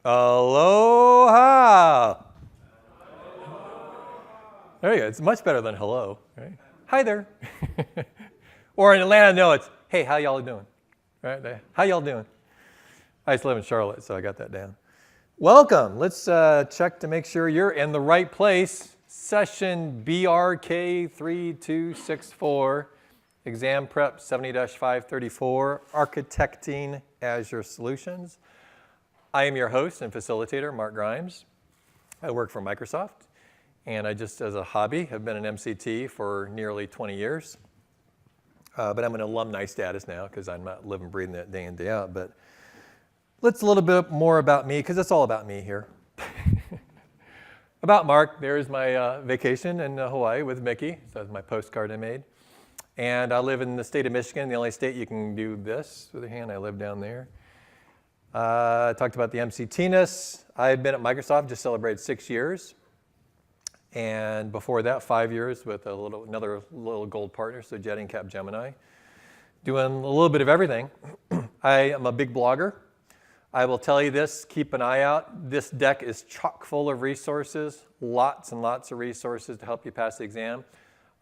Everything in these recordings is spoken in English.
Aloha. There you go. It's much better than hello, right? Hi there. Or in Atlanta, no, it's, hey, how y'all doing? Right? How y'all doing? I used to live in Charlotte, so I got that down. Welcome. Let's check to make sure you're in the right place. Session BRK 3264, Exam Prep 70-534, Architecting Azure Solutions. I am your host and facilitator, Mark Grimes. I work for Microsoft, and I just, as a hobby, have been an MCT for nearly 20 years. But I'm in alumni status now because I'm not living, breathing that day in, day out. But let's a little bit more about me, because it's all about me here. About Mark, there's my vacation in Hawaii with Mickey. So that's my postcard I made. And I live in the state of Michigan, the only state you can do this with a hand. I live down there. I talked about the MCT-ness. I've been at Microsoft, just celebrated 6 years. And before that, 5 years with another little gold partner, so Jet and Capgemini, doing a little bit of everything. I am a big blogger. I will tell you this, keep an eye out. This deck is chock full of resources, lots and lots of resources to help you pass the exam.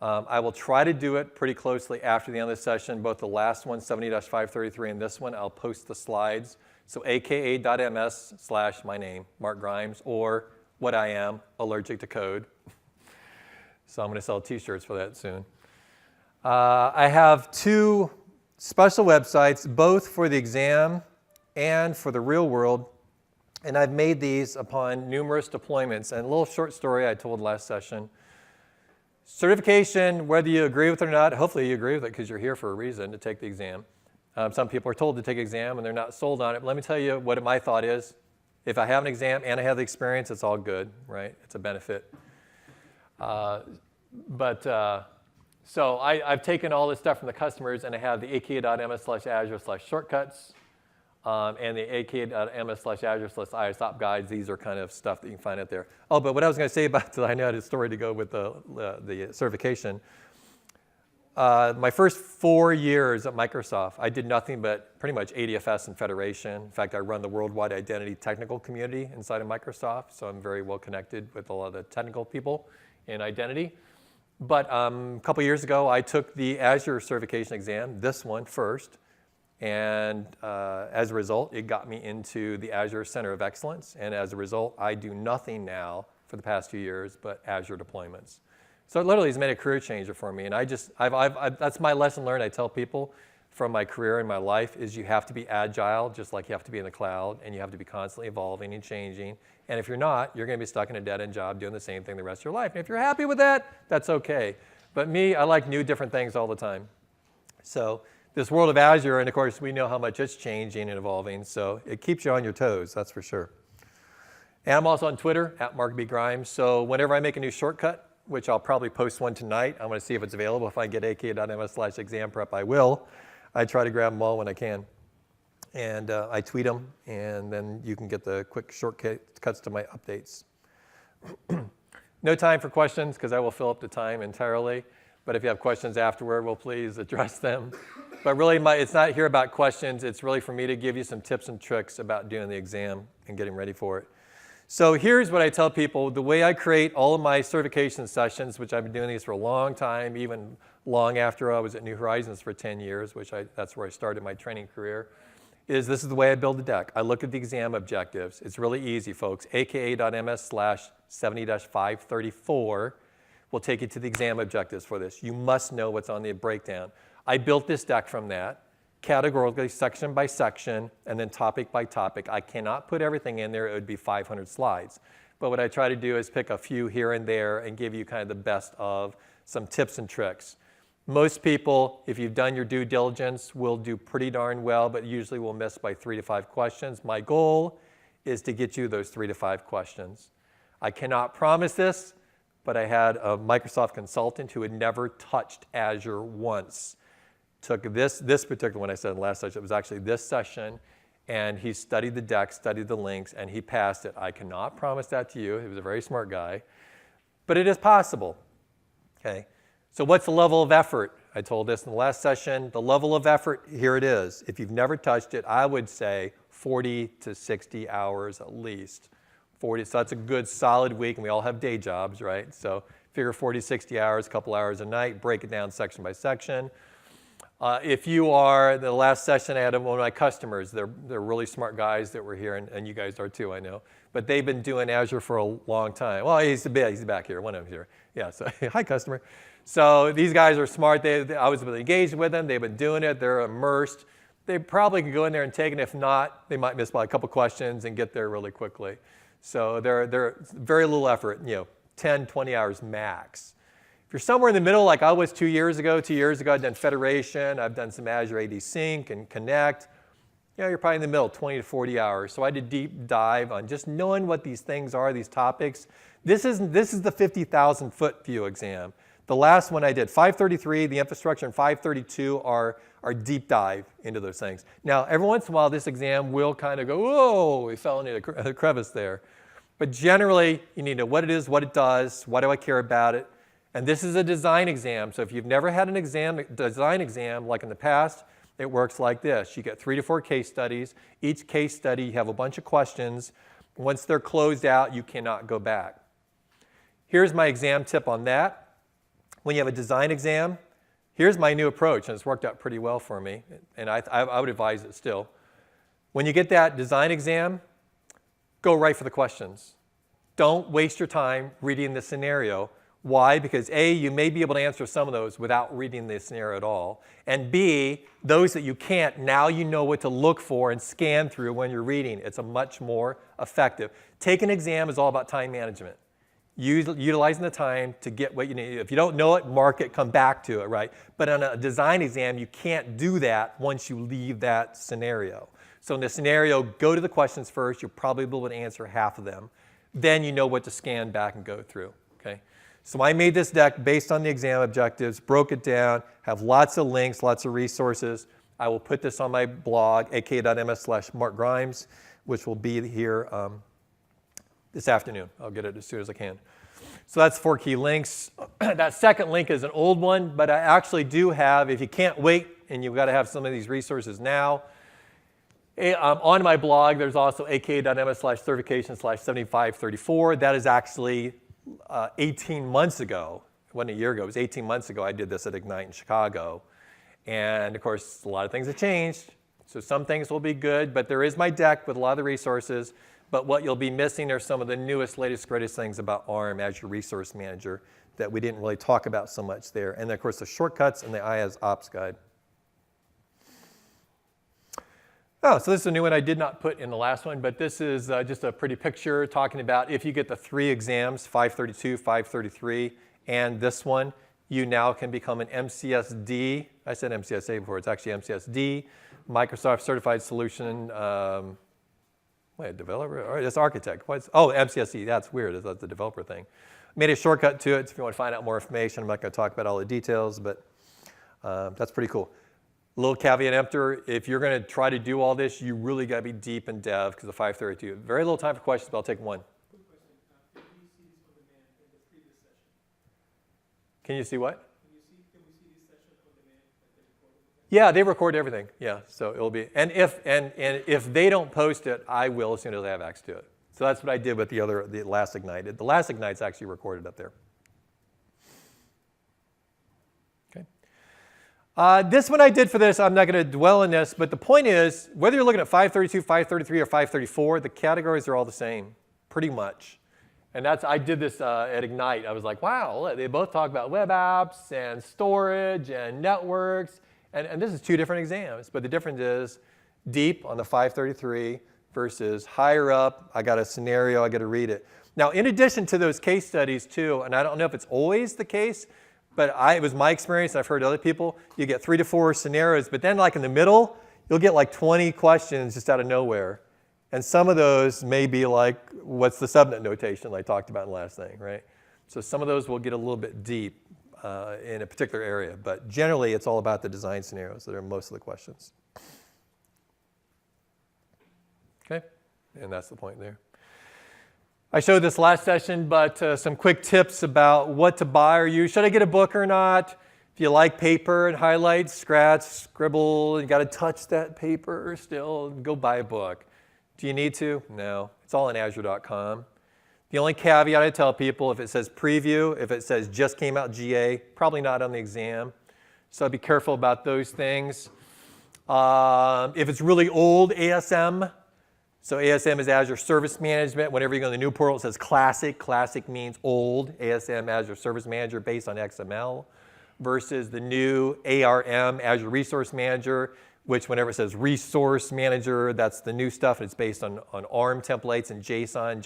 I will try to do it pretty closely after the end of the session, both the last one, 70-533, and this one. I'll post the slides. So aka.ms/my name, Mark Grimes, or what I am, allergic to code. So I'm going to sell t-shirts for that soon. I have 2 special websites, both for the exam and for the real world. And I've made these upon numerous deployments. And a little short story I told last session. Certification, whether you agree with it or not, hopefully you agree with it because you're here for a reason to take the exam. Some people are told to take an exam and they're not sold on it. But let me tell you what my thought is. If I have an exam and I have the experience, it's all good, right? It's a benefit. So I've taken all this stuff from the customers, and I have the aka.ms/azure/shortcuts and the aka.ms/azure/ISOP guides. These are kind of stuff that you can find out there. Oh, but what I was going to say about I know I had a story to go with the certification. My first 4 years at Microsoft, I did nothing but pretty much ADFS and Federation. In fact, I run the worldwide identity technical community inside of Microsoft, so I'm very well connected with a lot of the technical people in identity. But a couple years ago, I took the Azure certification exam, this one first, and as a result, it got me into the Azure Center of Excellence, and as a result, I do nothing now for the past few years but Azure deployments. So it literally has made a career changer for me, and that's my lesson learned. I tell people from my career and my life is you have to be agile, just like you have to be in the cloud, and you have to be constantly evolving and changing. And if you're not, you're going to be stuck in a dead-end job doing the same thing the rest of your life. And if you're happy with that, that's okay. But me, I like new, different things all the time. So this world of Azure, and of course, we know how much it's changing and evolving, so it keeps you on your toes, that's for sure. And I'm also on Twitter, @MarkBGrimes. So whenever I make a new shortcut, which I'll probably post one tonight. I'm going to see if it's available. If I get aka.ms/exam prep, I will. I try to grab them all when I can. And I tweet them, and then you can get the quick shortcuts to my updates. No time for questions, because I will fill up the time entirely. But if you have questions afterward, we'll please address them. But really, it's not here about questions. It's really for me to give you some tips and tricks about doing the exam and getting ready for it. So here's what I tell people. The way I create all of my certification sessions, which I've been doing these for a long time, even long after I was at New Horizons for 10 years, that's where I started my training career, is this is the way I build the deck. I look at the exam objectives. It's really easy, folks. aka.ms/70-534 will take you to the exam objectives for this. You must know what's on the breakdown. I built this deck from that, categorically, section by section, and then topic by topic. I cannot put everything in there. It would be 500 slides. But what I try to do is pick a few here and there and give you kind of the best of some tips and tricks. Most people, if you've done your due diligence, will do pretty darn well, but usually will miss by 3 to 5 questions. My goal is to get you those 3 to 5 questions. I cannot promise this, but I had a Microsoft consultant who had never touched Azure once. Took this particular one I said in the last session, it was actually this session, and he studied the deck, studied the links, and he passed it. I cannot promise that to you. He was a very smart guy, but it is possible, okay? So what's the level of effort? I told this in the last session. The level of effort, here it is. If you've never touched it, I would say 40 to 60 hours at least. 40, so that's a good solid week, and we all have day jobs, right? So figure 40, 60 hours, a couple hours a night, break it down section by section. If you are, the last session I had one of my customers, they're really smart guys that were here, and you guys are too, I know. But they've been doing Azure for a long time. Well, he's back here, one of them here. Yeah, so hi customer. So these guys are smart. I was engaged with them. They've been doing it. They're immersed. They probably could go in there and take it. If not, they might miss by a couple questions and get there really quickly. So they're very little effort, 10, 20 hours max. If you're somewhere in the middle, like I was 2 years ago, I've done Federation, I've done some Azure AD Sync and Connect. You're probably in the middle, 20 to 40 hours. So I did deep dive on just knowing what these things are, these topics. This is the 50,000-foot view exam. The last one I did, 533, the infrastructure, and 532 are deep dive into those things. Now, every once in a while, this exam will kind of go, whoa, we fell into a crevice there. But generally, you need to know what it is, what it does, why do I care about it. And this is a design exam. So if you've never had an design exam like in the past, it works like this. You get 3 to 4 case studies. Each case study, you have a bunch of questions. Once they're closed out, you cannot go back. Here's my exam tip on that. When you have a design exam, here's my new approach, and it's worked out pretty well for me, and I would advise it still. When you get that design exam, go right for the questions. Don't waste your time reading the scenario. Why? Because A, you may be able to answer some of those without reading the scenario at all. And B, those that you can't, now you know what to look for and scan through when you're reading. It's a much more effective. Take an exam is all about time management. Utilizing the time to get what you need. If you don't know it, mark it, come back to it, right? But on a design exam, you can't do that once you leave that scenario. So in the scenario, go to the questions first. You'll probably be able to answer half of them. Then you know what to scan back and go through, okay? So I made this deck based on the exam objectives, broke it down, have lots of links, lots of resources. I will put this on my blog, aka.ms/markgrimes, which will be here this afternoon. I'll get it as soon as I can. So that's 4 key links. That second link is an old one, but I actually do have, if you can't wait and you've got to have some of these resources now, on my blog, there's also aka.ms/certification/7534. That is actually 18 months ago. It wasn't a year ago. It was 18 months ago I did this at Ignite in Chicago. And, of course, a lot of things have changed. So some things will be good, but there is my deck with a lot of the resources. But what you'll be missing are some of the newest, latest, greatest things about ARM, Azure Resource Manager, that we didn't really talk about so much there. And, of course, the shortcuts and the IaaS Ops Guide. Oh, so this is a new one I did not put in the last one, but this is just a pretty picture talking about if you get the 3 exams, 532, 533, and this one, you now can become an MCSD. I said MCSA before. It's actually MCSD, Microsoft Certified Solution, developer? Or it's architect. MCSD. That's weird. That's the developer thing. Made a shortcut to it. If you want to find out more information, I'm not going to talk about all the details, but that's pretty cool. A little caveat emptor, if you're going to try to do all this, you really got to be deep in dev because of 532. Very little time for questions, but I'll take one. Quick question. Can you see this on demand in the previous session? Can you see what? Can we see this session on demand? Yeah, they record everything. Yeah, so it'll be, and if they don't post it, I will as soon as I have access to it. So that's what I did with the last Ignite. The last Ignite's actually recorded up there. This one I did for this, I'm not going to dwell on this, but the point is, whether you're looking at 532, 533, or 534, the categories are all the same, pretty much. And I did this at Ignite. I was like, wow, they both talk about web apps and storage and networks. And this is 2 different exams, but the difference is deep on the 533 versus higher up, I got a scenario, I got to read it. Now, in addition to those case studies too, and I don't know if it's always the case, but it was my experience, and I've heard other people, you get 3 to 4 scenarios, but then like in the middle, you'll get like 20 questions just out of nowhere. And some of those may be like, what's the subnet notation I talked about in the last thing, right? So some of those will get a little bit deep in a particular area, but generally it's all about the design scenarios that are most of the questions. Okay, and that's the point there. I showed this last session, but some quick tips about what to buy or use. Should I get a book or not? If you like paper and highlight, scratch, scribble, you got to touch that paper still, go buy a book. Do you need to? No. It's all in Azure.com. The only caveat I tell people, if it says preview, if it says just came out GA, probably not on the exam. So be careful about those things. If it's really old, ASM. So ASM is Azure Service Management. Whenever you go to the new portal, it says classic. Classic means old. ASM, Azure Service Manager, based on XML. Versus the new ARM, Azure Resource Manager, which whenever it says Resource Manager, that's the new stuff. It's based on ARM templates and JSON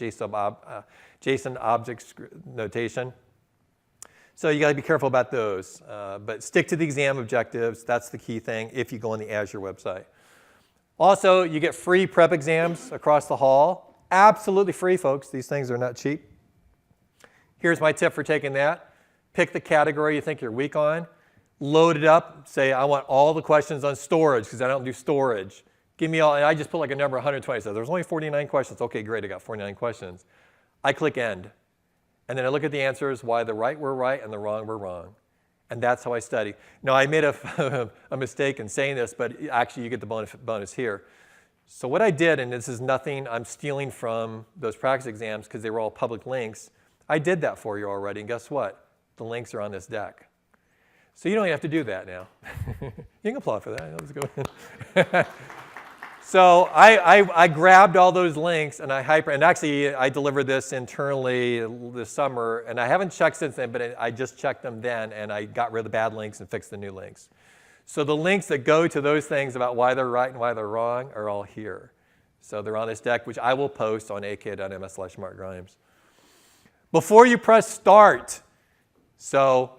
object notation. So you got to be careful about those. But stick to the exam objectives. That's the key thing if you go on the Azure website. Also, you get free prep exams across the hall. Absolutely free, folks. These things are not cheap. Here's my tip for taking that. Pick the category you think you're weak on. Load it up. Say, I want all the questions on storage because I don't do storage. Give me all, and I just put like a number 120. So there's only 49 questions. Okay, great, I got 49 questions. I click end. And then I look at the answers, why the right were right and the wrong were wrong. And that's how I study. Now, I made a mistake in saying this, but actually you get the bonus here. So what I did, and this is nothing I'm stealing from those practice exams because they were all public links, I did that for you already, and guess what? The links are on this deck. So you don't even have to do that now. You can applaud for that. Let's go. So I grabbed all those links and and actually I delivered this internally this summer, and I haven't checked since then, but I just checked them then, and I got rid of the bad links and fixed the new links. So the links that go to those things about why they're right and why they're wrong are all here. So they're on this deck, which I will post on ak.ms/markgrimes. Before you press start, so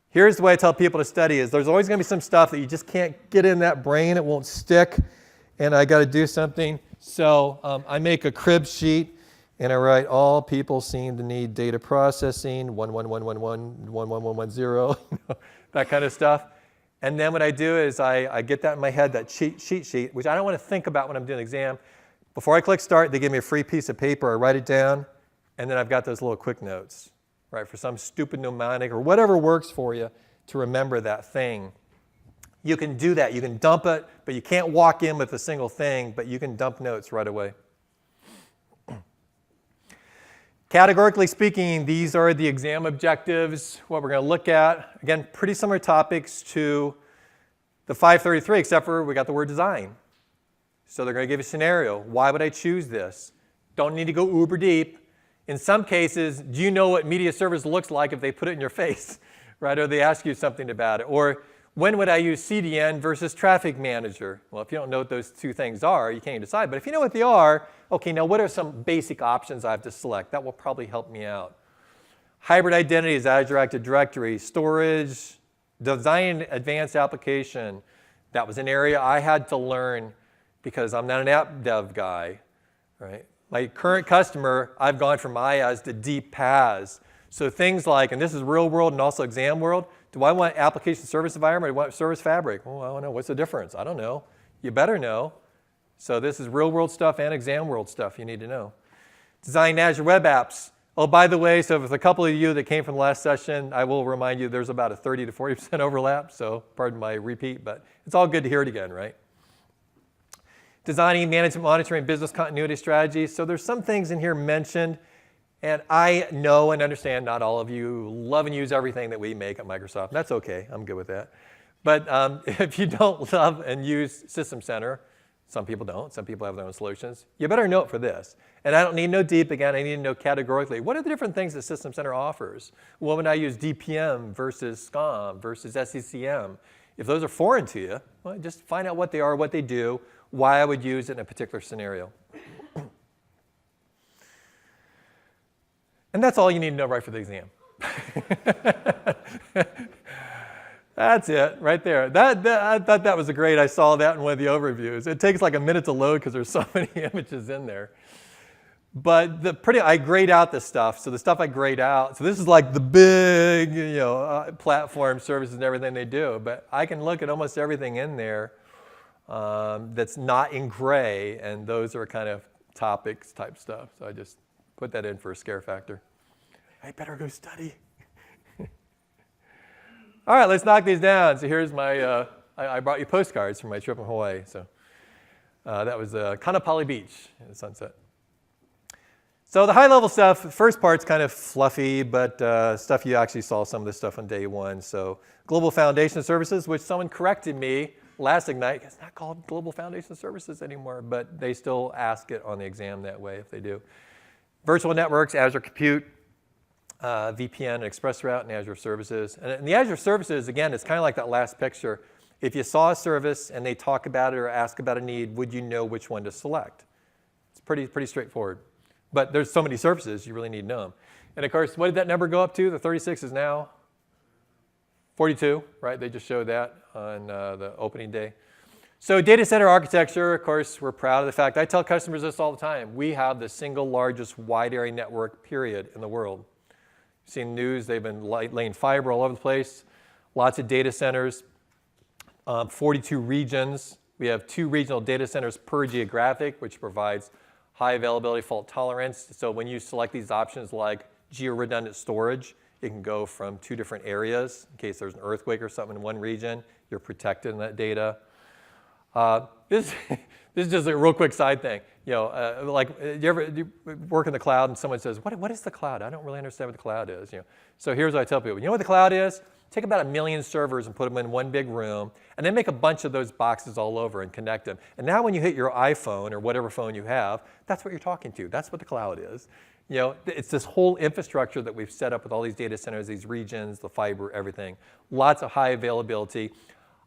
here's the way I tell people to study is there's always going to be some stuff that you just can't get in that brain. It won't stick. And I got to do something. So I make a crib sheet, and I write all people seem to need data processing, 11111, 11110, that kind of stuff. And then what I do is I get that in my head, that cheat sheet, which I don't want to think about when I'm doing an exam. Before I click start, they give me a free piece of paper. I write it down, and then I've got those little quick notes, right, for some stupid mnemonic or whatever works for you to remember that thing. You can do that. You can dump it, but you can't walk in with a single thing, but you can dump notes right away. Categorically speaking, these are the exam objectives, what we're going to look at. Again, pretty similar topics to the 533, except for we got the word design. So they're going to give you a scenario. Why would I choose this? Don't need to go uber deep. In some cases, do you know what media service looks like if they put it in your face, right? Or they ask you something about it. Or when would I use CDN versus Traffic Manager? Well, if you don't know what those two things are, you can't decide. But if you know what they are, okay, now what are some basic options I have to select? That will probably help me out. Hybrid identity is Azure Active Directory. Storage, design advanced application. That was an area I had to learn because I'm not an app dev guy, right? My current customer, I've gone from IaaS to deep PaaS. So things like, and this is real world and also exam world, do I want application service environment or do I want service fabric? Well, I don't know. What's the difference? I don't know. You better know. So this is real world stuff and exam world stuff you need to know. Design Azure web apps. Oh, by the way, so if a couple of you that came from the last session, I will remind you there's about a 30 to 40% overlap. So pardon my repeat, but it's all good to hear it again, right? Designing, management, monitoring, business continuity strategies. So there's some things in here mentioned. And I know and understand not all of you love and use everything that we make at Microsoft. That's okay. I'm good with that. But if you don't love and use System Center, some people don't. Some people have their own solutions. You better know it for this. And I don't need to know deep again. I need to know categorically. What are the different things that System Center offers? Well, when I use DPM versus SCOM versus SCCM, if those are foreign to you, well, just find out what they are, what they do, why I would use it in a particular scenario. And that's all you need to know right for the exam. That's it, right there. I thought that was great. I saw that in one of the overviews. It takes like a minute to load because there's so many images in there. But I grade out this stuff. So the stuff I grade out, so this is like the big, platform services and everything they do. But I can look at almost everything in there that's not in gray, and those are kind of topics type stuff. So I just put that in for a scare factor. I better go study. All right, let's knock these down. So here's my, I brought you postcards from my trip in Hawaii. So That was Kaanapali Beach in the sunset. So the high-level stuff, first part's kind of fluffy, but stuff you actually saw some of this stuff on day one. So Global Foundation Services, which someone corrected me last Ignite, it's not called Global Foundation Services anymore, but they still ask it on the exam that way if they do. Virtual networks, Azure Compute, VPN and ExpressRoute, and Azure Services. And the Azure Services, again, it's kind of like that last picture. If you saw a service and they talk about it or ask about a need, would you know which one to select? It's pretty straightforward. But there's so many services, you really need to know them. And of course, what did that number go up to? The 36 is now 42, right? They just showed that on the opening day. So data center architecture, of course, we're proud of the fact. I tell customers this all the time. We have the single largest wide area network, period, in the world. You've seen news, they've been laying fiber all over the place. Lots of data centers, 42 regions. We have 2 regional data centers per geographic, which provides high availability, fault tolerance. So when you select these options like geo-redundant storage, it can go from 2 different areas. In case there's an earthquake or something in one region, you're protected in that data. This is just a real quick side thing. You know, like you work in the cloud and someone says, what is the cloud? I don't really understand what the cloud is. You know? So here's what I tell people. You know what the cloud is? Take about 1 million servers and put them in one big room, and then make a bunch of those boxes all over and connect them. And now when you hit your iPhone or whatever phone you have, that's what you're talking to. That's what the cloud is. You know, it's this whole infrastructure that we've set up with all these data centers, these regions, the fiber, everything. Lots of high availability.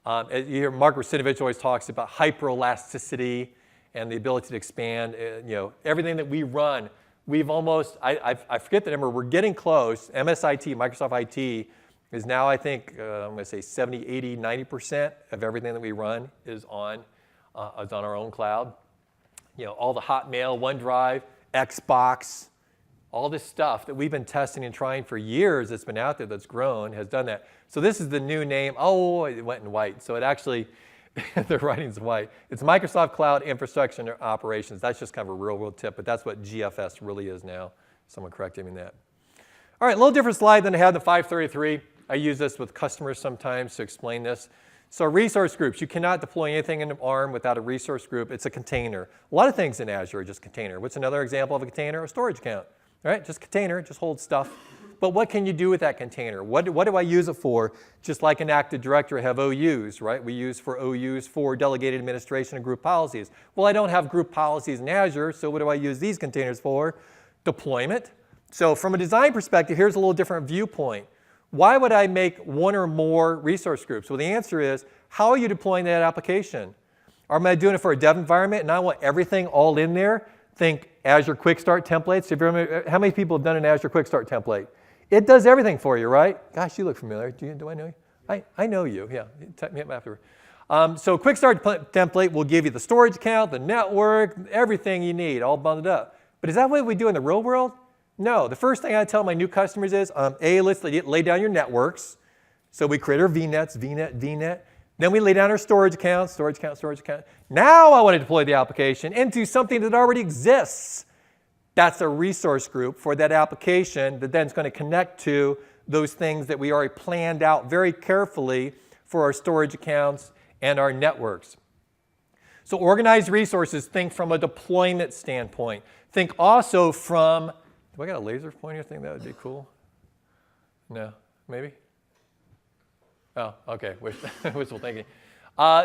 You hear Mark Rusinovich always talks about hyperelasticity and the ability to expand. You know, everything that we run, we've almost, I forget the number, we're getting close. MSIT, Microsoft IT, is now, I think, I'm going to say 70, 80, 90% of everything that we run is on our own cloud. You know, all the Hotmail, OneDrive, Xbox, all this stuff that we've been testing and trying for years that's been out there that's grown has done that. So this is the new name. Oh, it went in white. So it actually, the writing's white. It's Microsoft Cloud Infrastructure and Operations. That's just kind of a real-world tip, but that's what GFS really is now. Someone corrected me on that. All right, a little different slide than I had in the 533. I use this with customers sometimes to explain this. So resource groups, you cannot deploy anything in ARM without a resource group. It's a container. A lot of things in Azure are just container. What's another example of a container? A storage account, right? Just container, just holds stuff. But what can you do with that container? What do I use it for? Just like an Active Directory, I have OUs, right? We use for OUs for delegated administration and group policies. Well, I don't have group policies in Azure, so what do I use these containers for? Deployment. So from a design perspective, here's a little different viewpoint. Why would I make one or more resource groups? Well, the answer is, how are you deploying that application? Am I doing it for a dev environment and I want everything all in there? Think Azure Quick Start templates. How many people have done an Azure Quick Start template? It does everything for you, right? Gosh, you look familiar. Do I know you? I know you, yeah. Type me up afterward. So Quick Start template will give you the storage account, the network, everything you need, all bundled up. But is that what we do in the real world? No, the first thing I tell my new customers is, let's lay down your networks. So we create our VNets, VNet. Then we lay down our storage account. Now I want to deploy the application into something that already exists. That's a resource group for that application that then is going to connect to those things that we already planned out very carefully for our storage accounts and our networks. So organized resources, think from a deployment standpoint. Think also from, do I got a laser pointer thing? That would be cool. No, maybe? Oh, okay, wishful thinking.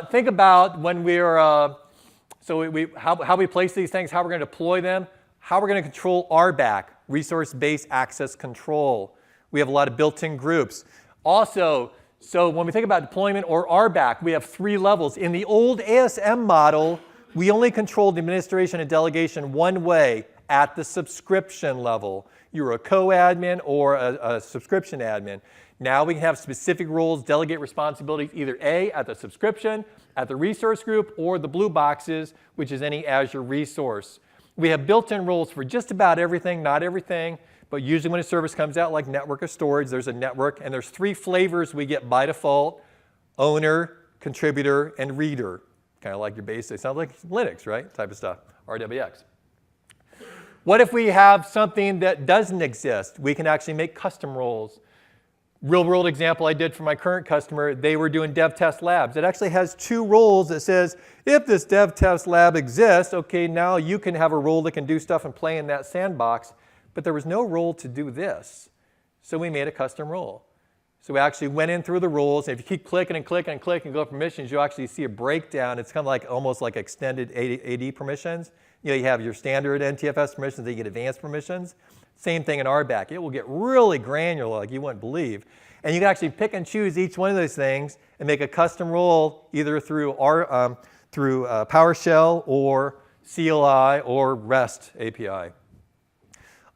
Think about when we're, how we place these things, how we're going to deploy them, how we're going to control RBAC, resource-based access control. We have a lot of built-in groups. Also, so when we think about deployment or RBAC, we have 3 levels. In the old ASM model, we only controlled administration and delegation one way, at the subscription level. You were a co-admin or a subscription admin. Now we can have specific roles, delegate responsibilities, either A, at the subscription, at the resource group, or the blue boxes, which is any Azure resource. We have built-in roles for just about everything, not everything, but usually when a service comes out like network or storage, there's a network, and there's 3 flavors we get by default: owner, contributor, and reader. Kind of like your basic, sounds like Linux, right? Type of stuff, RWX. What if we have something that doesn't exist? We can actually make custom roles. Real world example I did for my current customer, they were doing dev test labs. It actually has 2 roles that says, if this dev test lab exists, okay, now you can have a role that can do stuff and play in that sandbox, but there was no role to do this. So we made a custom role. So we actually went in through the rules, and if you keep clicking and clicking and clicking and go permissions, you'll actually see a breakdown. It's kind of like almost like extended AD permissions. You have your standard NTFS permissions, then you get advanced permissions. Same thing in RBAC. It will get really granular like you wouldn't believe. And you can actually pick and choose each one of those things and make a custom role either through PowerShell or CLI or REST API.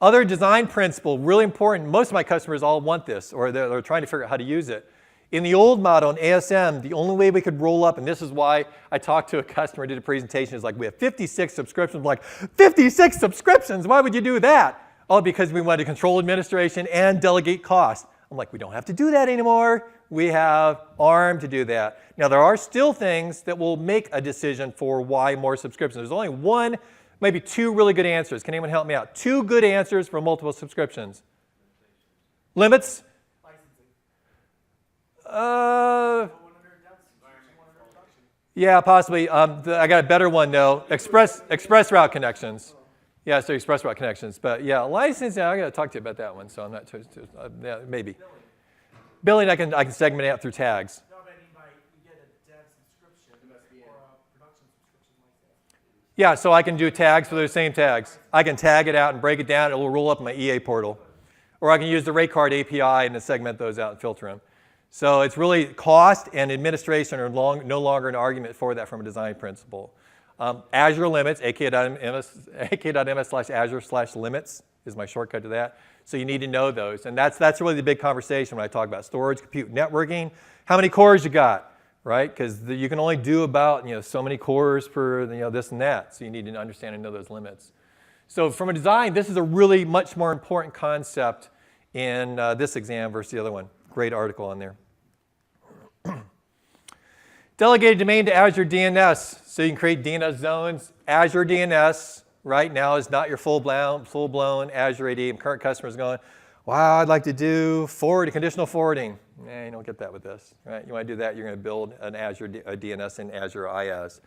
Other design principle, really important. Most of my customers all want this, or they're trying to figure out how to use it. In the old model in ASM, the only way we could roll up, and this is why I talked to a customer, did a presentation, is like, we have 56 subscriptions. I'm like, 56 subscriptions? Why would you do that? Oh, because we wanted to control administration and delegate cost. I'm like, we don't have to do that anymore. We have ARM to do that. Now, there are still things that will make a decision for why more subscriptions. There's only one, maybe 2 really good answers. Can anyone help me out? 2 good answers for multiple subscriptions. Limits? Yeah, possibly. I got a better one, though. Express route connections. Yeah, so express route connections. But yeah, licensing, I got to talk to you about that one, so I'm not yeah, maybe. Billing, I can segment it out through tags. No, but I mean, you get a dev subscription or a production subscription like that. Yeah, so I can do tags for those same tags. I can tag it out and break it down. It will roll up in my EA portal. Or I can use the rate card API and then segment those out and filter them. So it's really cost and administration are no longer an argument for that from a design principle. Azure limits, aka.ms/azure/limits is my shortcut to that. So you need to know those. And that's really the big conversation when I talk about storage, compute, networking. How many cores you got, right? Because you can only do about so many cores per this and that. So you need to understand and know those limits. So from a design, this is a really much more important concept in this exam versus the other one. Great article on there. Delegated domain to Azure DNS. So you can create DNS zones. Azure DNS right now is not your full-blown Azure AD. Current customers going, wow, I'd like to do conditional forwarding. You don't get that with this, right? You want to do that, you're going to build an Azure DNS in Azure IaaS.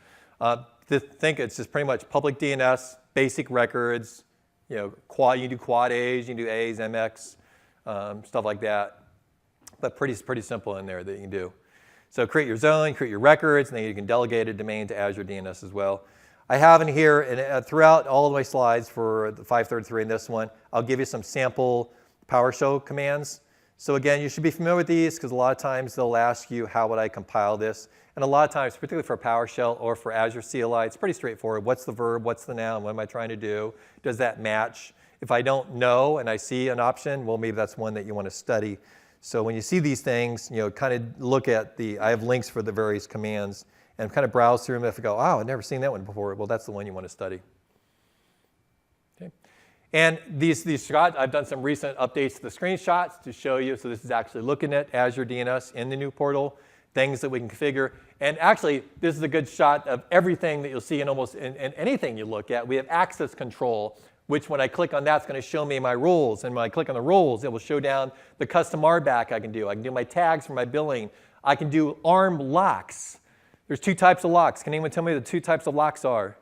Think it's just pretty much public DNS, basic records. You can do quad A's, you can do A's, MX, stuff like that. But pretty simple in there that you can do. So create your zone, create your records, and then you can delegate a domain to Azure DNS as well. I have in here, and throughout all of my slides for the 533 and this one, I'll give you some sample PowerShell commands. So again, you should be familiar with these because a lot of times they'll ask you, how would I compile this? And a lot of times, particularly for PowerShell or for Azure CLI, it's pretty straightforward. What's the verb? What's the noun? What am I trying to do? Does that match? If I don't know and I see an option, well, maybe that's one that you want to study. So when you see these things, kind of look at I have links for the various commands and kind of browse through them. If you go, oh, I've never seen that one before, well, that's the one you want to study. Okay. And these shots, I've done some recent updates to the screenshots to show you. So this is actually looking at Azure DNS in the new portal, things that we can configure. And actually, this is a good shot of everything that you'll see in almost in anything you look at. We have access control, which when I click on that, it's going to show me my roles. And when I click on the roles, it will show down the custom RBAC I can do. I can do my tags for my billing. I can do ARM locks. There's 2 types of locks. Can anyone tell me the 2 types of locks are?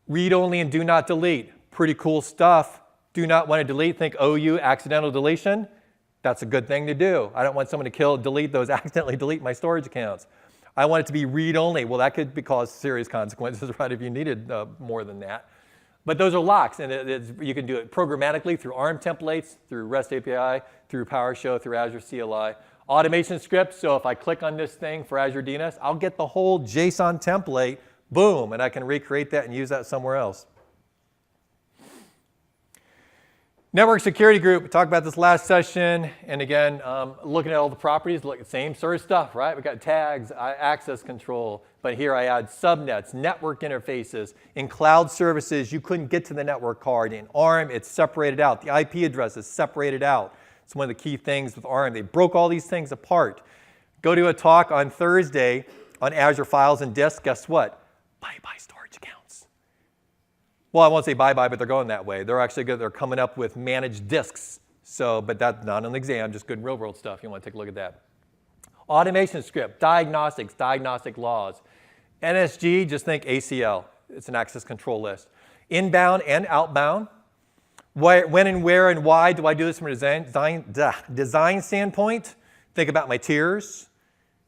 Read only and do not delete. Pretty cool stuff. Do not want to delete. Think OU, accidental deletion. That's a good thing to do. I don't want someone to accidentally delete my storage accounts. I want it to be read only. Well, that could cause serious consequences, right, if you needed more than that. But those are locks, and you can do it programmatically through ARM templates, through REST API, through PowerShell, through Azure CLI. Automation scripts, so if I click on this thing for Azure DNS, I'll get the whole JSON template, boom, and I can recreate that and use that somewhere else. Network security group, we talked about this last session, and again, looking at all the properties, look at the same sort of stuff, right? We got tags, access control, but here I add subnets, network interfaces. In cloud services, you couldn't get to the network card. In ARM, it's separated out. The IP address is separated out. It's one of the key things with ARM. They broke all these things apart. Go to a talk on Thursday on Azure Files and Disks. Guess what? Bye-bye storage accounts. Well, I won't say bye-bye, but they're going that way. They're actually good. They're coming up with managed disks. So, but that's not an exam, just good real world stuff. You want to take a look at that. Automation script, diagnostics, diagnostic laws. NSG, just think ACL. It's an access control list. Inbound and outbound. When and where and why do I do this from a design standpoint? Think about my tiers,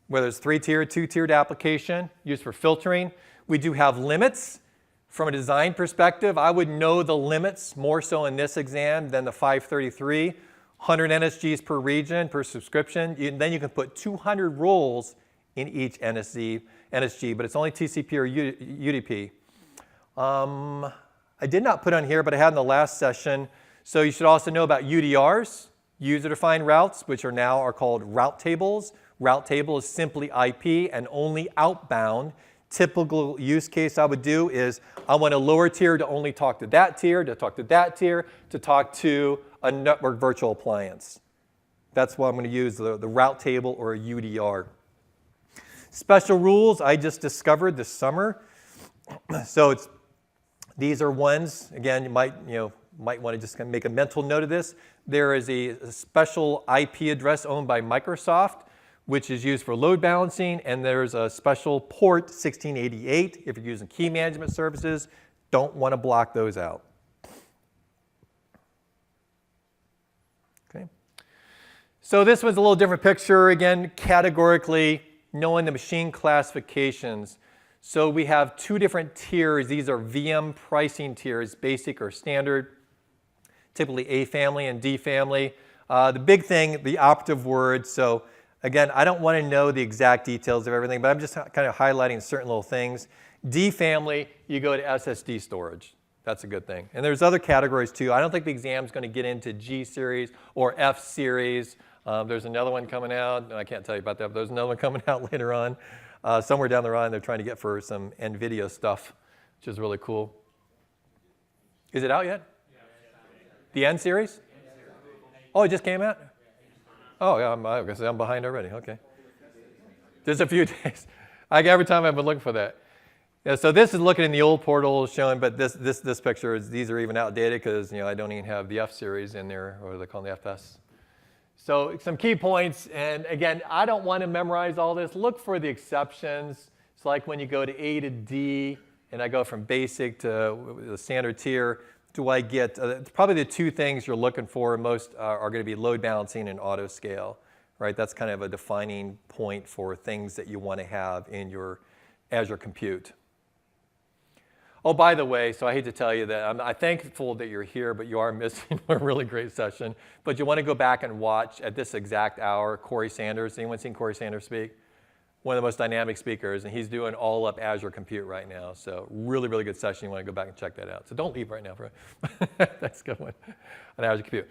whether it's 3-tiered, 2-tiered application, used for filtering. We do have limits. From a design perspective, I would know the limits more so in this exam than the 533. 100 NSGs per region, per subscription. Then you can put 200 roles in each NSG, but it's only TCP or UDP. I did not put on here, but I had in the last session. So you should also know about UDRs, user-defined routes, which are called route tables. Route table is simply IP and only outbound. Typical use case I would do is I want a lower tier to only talk to that tier, to talk to that tier, to talk to a network virtual appliance. That's why I'm going to use the route table or a UDR. Special rules I just discovered this summer. So these are ones, again, you might want to just kind of make a mental note of this. There is a special IP address owned by Microsoft, which is used for load balancing, and there's a special port 1688 if you're using key management services. Don't want to block those out. Okay. So this one's a little different picture. Again, categorically, knowing the machine classifications. So we have 2 different tiers. These are VM pricing tiers, basic or standard, typically A family and D family. The big thing, the operative word. So again, I don't want to know the exact details of everything, but I'm just kind of highlighting certain little things. D family, you go to SSD storage. That's a good thing. And there's other categories too. I don't think the exam's going to get into G series or F series. There's another one coming out. I can't tell you about that, but there's another one coming out later on. Somewhere down the line, they're trying to get for some NVIDIA stuff, which is really cool. Is it out yet? The N series? Oh, it just came out? Oh, yeah, I guess I'm behind already. Okay. There's a few days. Every time I've been looking for that. Yeah, so this is looking in the old portal showing, but this picture, these are even outdated because I don't even have the F series in there, or they call them the FS. So some key points, and again, I don't want to memorize all this. Look for the exceptions. It's like when you go to A to D, and I go from basic to the standard tier. Do I get, probably the 2 things you're looking for most are going to be load balancing and auto scale, right? That's kind of a defining point for things that you want to have in your Azure compute. Oh, by the way, so I hate to tell you that I'm thankful that you're here, but you are missing a really great session. But you want to go back and watch at this exact hour, Corey Sanders. Anyone seen Corey Sanders speak? One of the most dynamic speakers, and he's doing all up Azure compute right now. So really, really good session. You want to go back and check that out. So don't leave right now. That's a good one on Azure compute.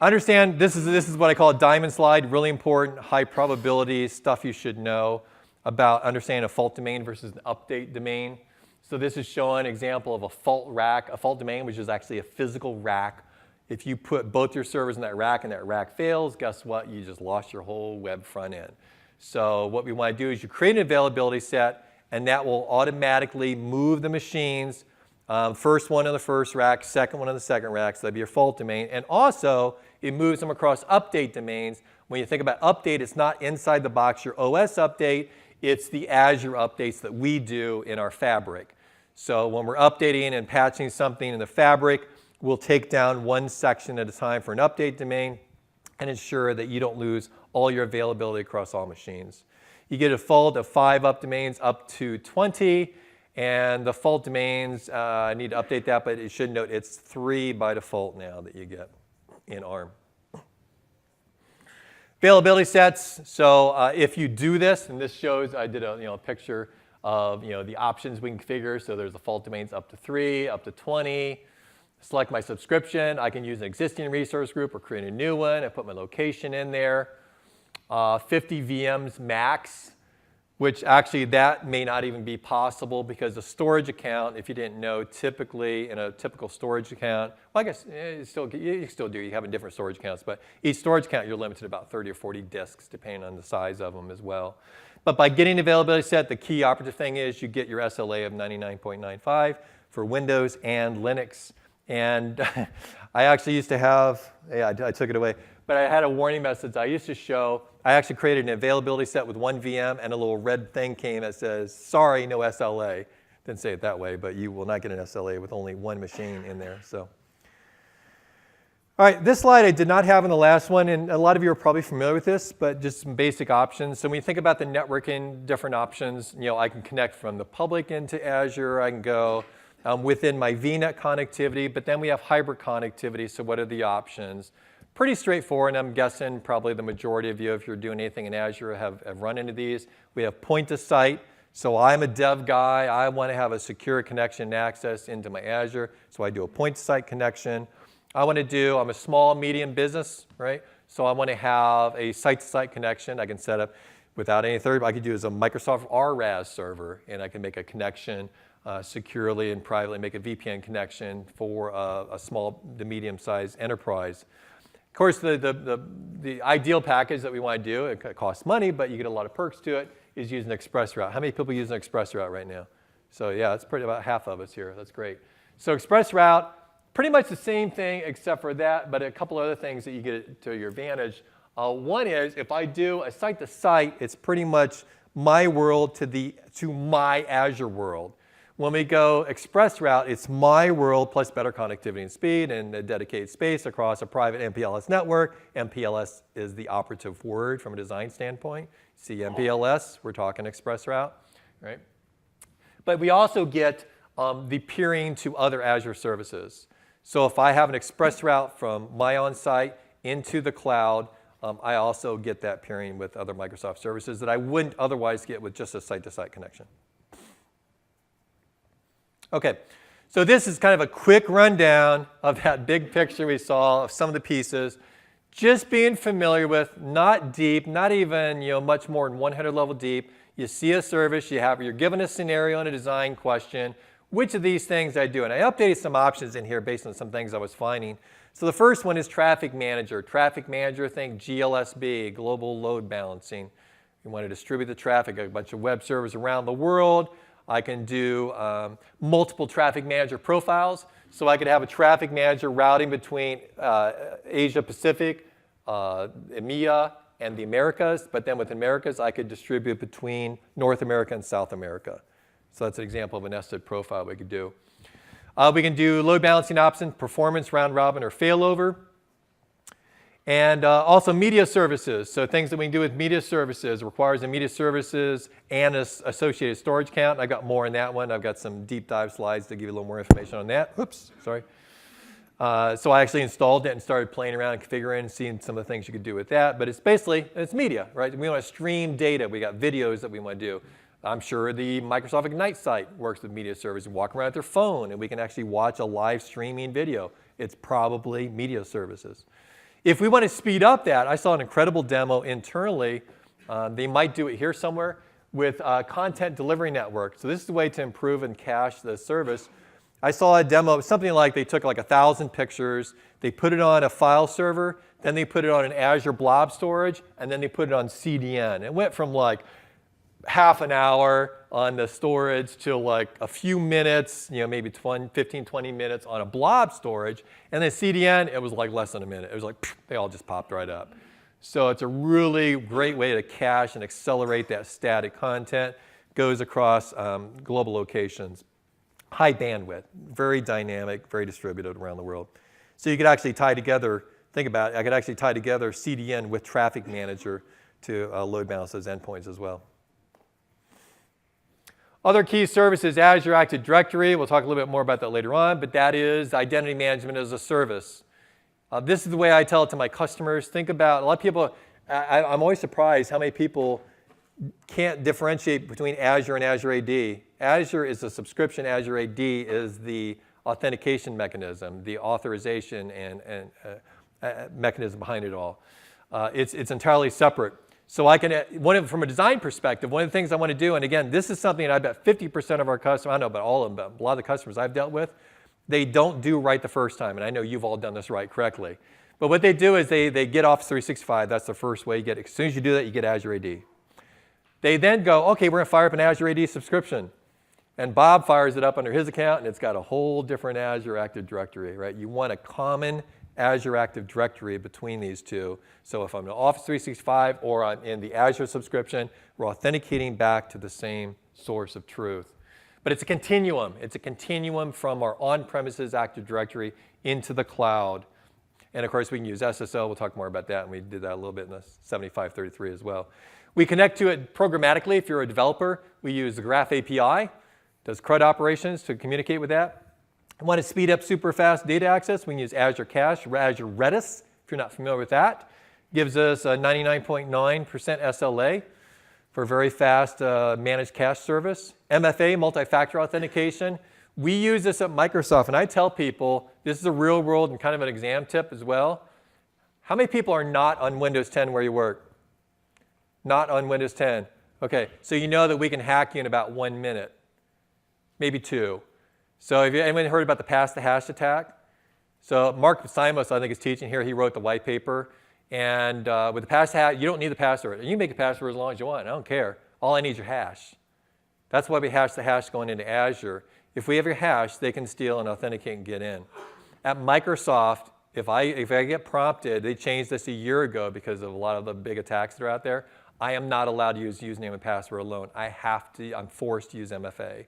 Understand, this is what I call a diamond slide, really important, high probability stuff you should know about understanding a fault domain versus an update domain. So this is showing an example of a fault rack, a fault domain, which is actually a physical rack. If you put both your servers in that rack and that rack fails, guess what? You just lost your whole web front end. So what we want to do is you create an availability set, and that will automatically move the machines, first one on the first rack, second one on the second rack, so that'd be your fault domain. And also, it moves them across update domains. When you think about update, it's not inside the box your OS update, it's the Azure updates that we do in our fabric. So when we're updating and patching something in the fabric, we'll take down one section at a time for an update domain and ensure that you don't lose all your availability across all machines. You get a default of 5 up domains up to 20, and the fault domains, I need to update that, but it should note it's 3 by default now that you get in ARM. Availability sets, so if you do this, and this shows, I did a picture of the options we can configure. So there's the fault domains up to 3, up to 20. Select my subscription. I can use an existing resource group or create a new one. I put my location in there. 50 VMs max, which actually that may not even be possible because a storage account, if you didn't know, typically in a typical storage account, well, I guess you still do. You have different storage accounts, but each storage account you're limited to about 30 or 40 disks, depending on the size of them as well. But by getting availability set, the key operative thing is you get your SLA of 99.95 for Windows and Linux. And I actually used to have, yeah, I took it away, but I had a warning message I used to show. I actually created an availability set with one VM, and a little red thing came that says, sorry, no SLA. Didn't say it that way, but you will not get an SLA with only one machine in there. So, all right, this slide I did not have in the last one, and a lot of you are probably familiar with this, but just some basic options. So when you think about the networking, different options, I can connect from the public into Azure. I can go within my VNet connectivity, but then we have hybrid connectivity. So what are the options? Pretty straightforward, and I'm guessing probably the majority of you, if you're doing anything in Azure, have run into these. We have point-to-site. So I'm a dev guy. I want to have a secure connection and access into my Azure, so I do a point-to-site connection. I'm a small, medium business, right? So I want to have a site-to-site connection I can set up without any third. I could use a Microsoft RAS server, and I can make a connection securely and privately, make a VPN connection for a small to medium-sized enterprise. Of course, the ideal package that we want to do, it costs money, but you get a lot of perks to it, is using ExpressRoute. How many people use an ExpressRoute right now? So yeah, that's pretty about half of us here. That's great. So ExpressRoute, pretty much the same thing except for that, but a couple other things that you get to your advantage. One is if I do a site-to-site, it's pretty much my world to my Azure world. When we go ExpressRoute, it's my world plus better connectivity and speed and a dedicated space across a private MPLS network. MPLS is the operative word from a design standpoint. See MPLS, we're talking ExpressRoute, right? But we also get the peering to other Azure services. So if I have an ExpressRoute from my on-site into the cloud, I also get that peering with other Microsoft services that I wouldn't otherwise get with just a site-to-site connection. Okay, so this is kind of a quick rundown of that big picture we saw of some of the pieces. Just being familiar with, not deep, not even much more than 100 level deep. You see a service, you're given a scenario and a design question. Which of these things I do? And I updated some options in here based on some things I was finding. So the first one is Traffic Manager. Traffic Manager, think GLSB, Global Load Balancing. You want to distribute the traffic, a bunch of web servers around the world. I can do multiple Traffic Manager profiles. So I could have a Traffic Manager routing between Asia Pacific, EMEA, and the Americas. But then with Americas, I could distribute between North America and South America. So that's an example of a nested profile we could do. We can do load balancing options, performance, round robin, or failover. And also media services. So things that we can do with media services requires a media services and an associated storage count. I got more in that one. I've got some deep dive slides to give you a little more information on that. Oops, sorry. So I actually installed it and started playing around and configuring and seeing some of the things you could do with that. But it's media, right? We want to stream data. We got videos that we want to do. I'm sure the Microsoft Ignite site works with media services. Walk around with their phone and we can actually watch a live streaming video. It's probably media services. If we want to speed up that, I saw an incredible demo internally. They might do it here somewhere with content delivery network. So this is the way to improve and cache the service. I saw a demo, something like they took like 1,000 pictures, they put it on a file server, then they put it on an Azure blob storage, and then they put it on CDN. It went from like half an hour on the storage to like a few minutes, maybe 15, 20 minutes on a blob storage. And then CDN, it was like less than a minute. It was like, they all just popped right up. So it's a really great way to cache and accelerate that static content. Goes across global locations. High bandwidth, very dynamic, very distributed around the world. So you could actually tie together, think about it, I could actually tie together CDN with Traffic Manager to load balance those endpoints as well. Other key services, Azure Active Directory. We'll talk a little bit more about that later on, but that is identity management as a service. This is the way I tell it to my customers. Think about, a lot of people, I'm always surprised how many people can't differentiate between Azure and Azure AD. Azure is a subscription. Azure AD is the authentication mechanism, the authorization and mechanism behind it all. It's entirely separate. So I can, from a design perspective, one of the things I want to do, and again, this is something that I bet 50% of our customers, I don't know about all of them, but a lot of the customers I've dealt with, they don't do right the first time. And I know you've all done this right correctly. But what they do is they get Office 365. That's the first way you get it. As soon as you do that, you get Azure AD. They then go, OK, we're going to fire up an Azure AD subscription. And Bob fires it up under his account, and it's got a whole different Azure Active Directory, right? You want a common Azure Active Directory between these two. So if I'm in Office 365 or I'm in the Azure subscription, we're authenticating back to the same source of truth. But it's a continuum. It's a continuum from our on-premises Active Directory into the cloud. And of course, we can use SSL. We'll talk more about that, and we did that a little bit in the 7533 as well. We connect to it programmatically. If you're a developer, we use the Graph API. Does CRUD operations to communicate with that. I want to speed up super fast data access. We can use Azure Cache, Azure Redis, if you're not familiar with that. Gives us a 99.9% SLA for very fast managed cache service. MFA, multi-factor authentication. We use this at Microsoft, and I tell people, this is a real world and kind of an exam tip as well. How many people are not on Windows 10 where you work? Not on Windows 10. Okay, so you know that we can hack you in about 1 minute. Maybe 2. So have anyone heard about the pass the hash attack? So Mark Simos, I think, is teaching here. He wrote the white paper. And with the pass the hash, you don't need the password. You can make a password as long as you want. I don't care. All I need is your hash. That's why we hash the hash going into Azure. If we have your hash, they can steal and authenticate and get in. At Microsoft, if I get prompted, they changed this a year ago because of a lot of the big attacks that are out there. I am not allowed to use username and password alone. I'm forced to use MFA.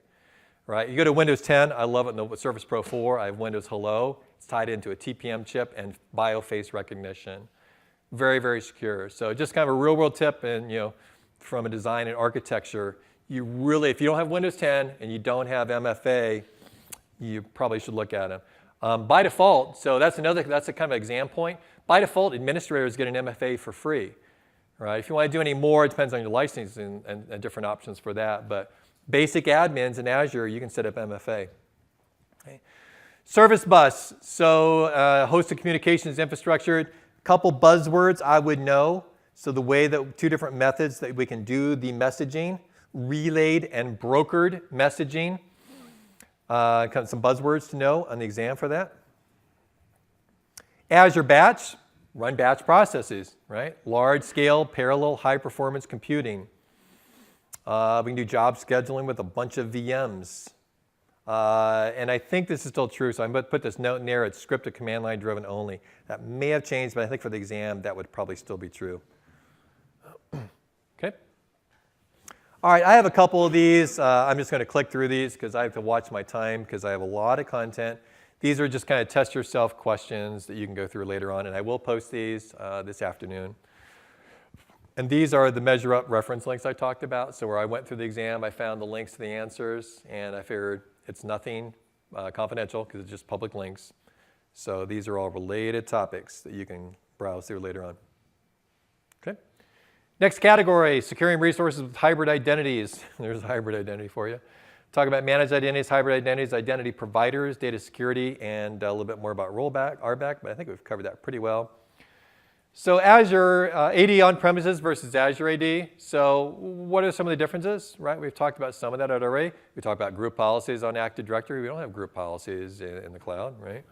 Right? You go to Windows 10, I love it in the Surface Pro 4. I have Windows Hello. It's tied into a TPM chip and bio-face recognition. Very, very secure. So just kind of a real-world tip, and from a design and architecture, you really, if you don't have Windows 10 and you don't have MFA, you probably should look at them. By default, so that's a kind of exam point. By default, administrators get an MFA for free. Right? If you want to do any more, it depends on your license and different options for that. But basic admins in Azure, you can set up MFA. Okay. Service bus, so hosted communications infrastructure. Couple buzzwords I would know. So the way that 2 different methods that we can do the messaging, relayed and brokered messaging. Some buzzwords to know on the exam for that. Azure Batch, run batch processes, right? Large scale, parallel, high performance computing. We can do job scheduling with a bunch of VMs. And I think this is still true, so I'm going to put this note in there. It's scripted command line driven only. That may have changed, but I think for the exam, that would probably still be true. Okay. All right, I have a couple of these. I'm just going to click through these because I have to watch my time because I have a lot of content. These are just kind of test yourself questions that you can go through later on, and I will post these this afternoon. And these are the measure up reference links I talked about. So where I went through the exam, I found the links to the answers, and I figured it's nothing confidential because it's just public links. So these are all related topics that you can browse through later on. Okay. Next category, securing resources with hybrid identities. There's a hybrid identity for you. Talk about managed identities, hybrid identities, identity providers, data security, and a little bit more about RBAC, but I think we've covered that pretty well. So Azure AD on-premises versus Azure AD. So what are some of the differences, right? We've talked about some of that already. We talked about group policies on Active Directory. We don't have group policies in the cloud, right?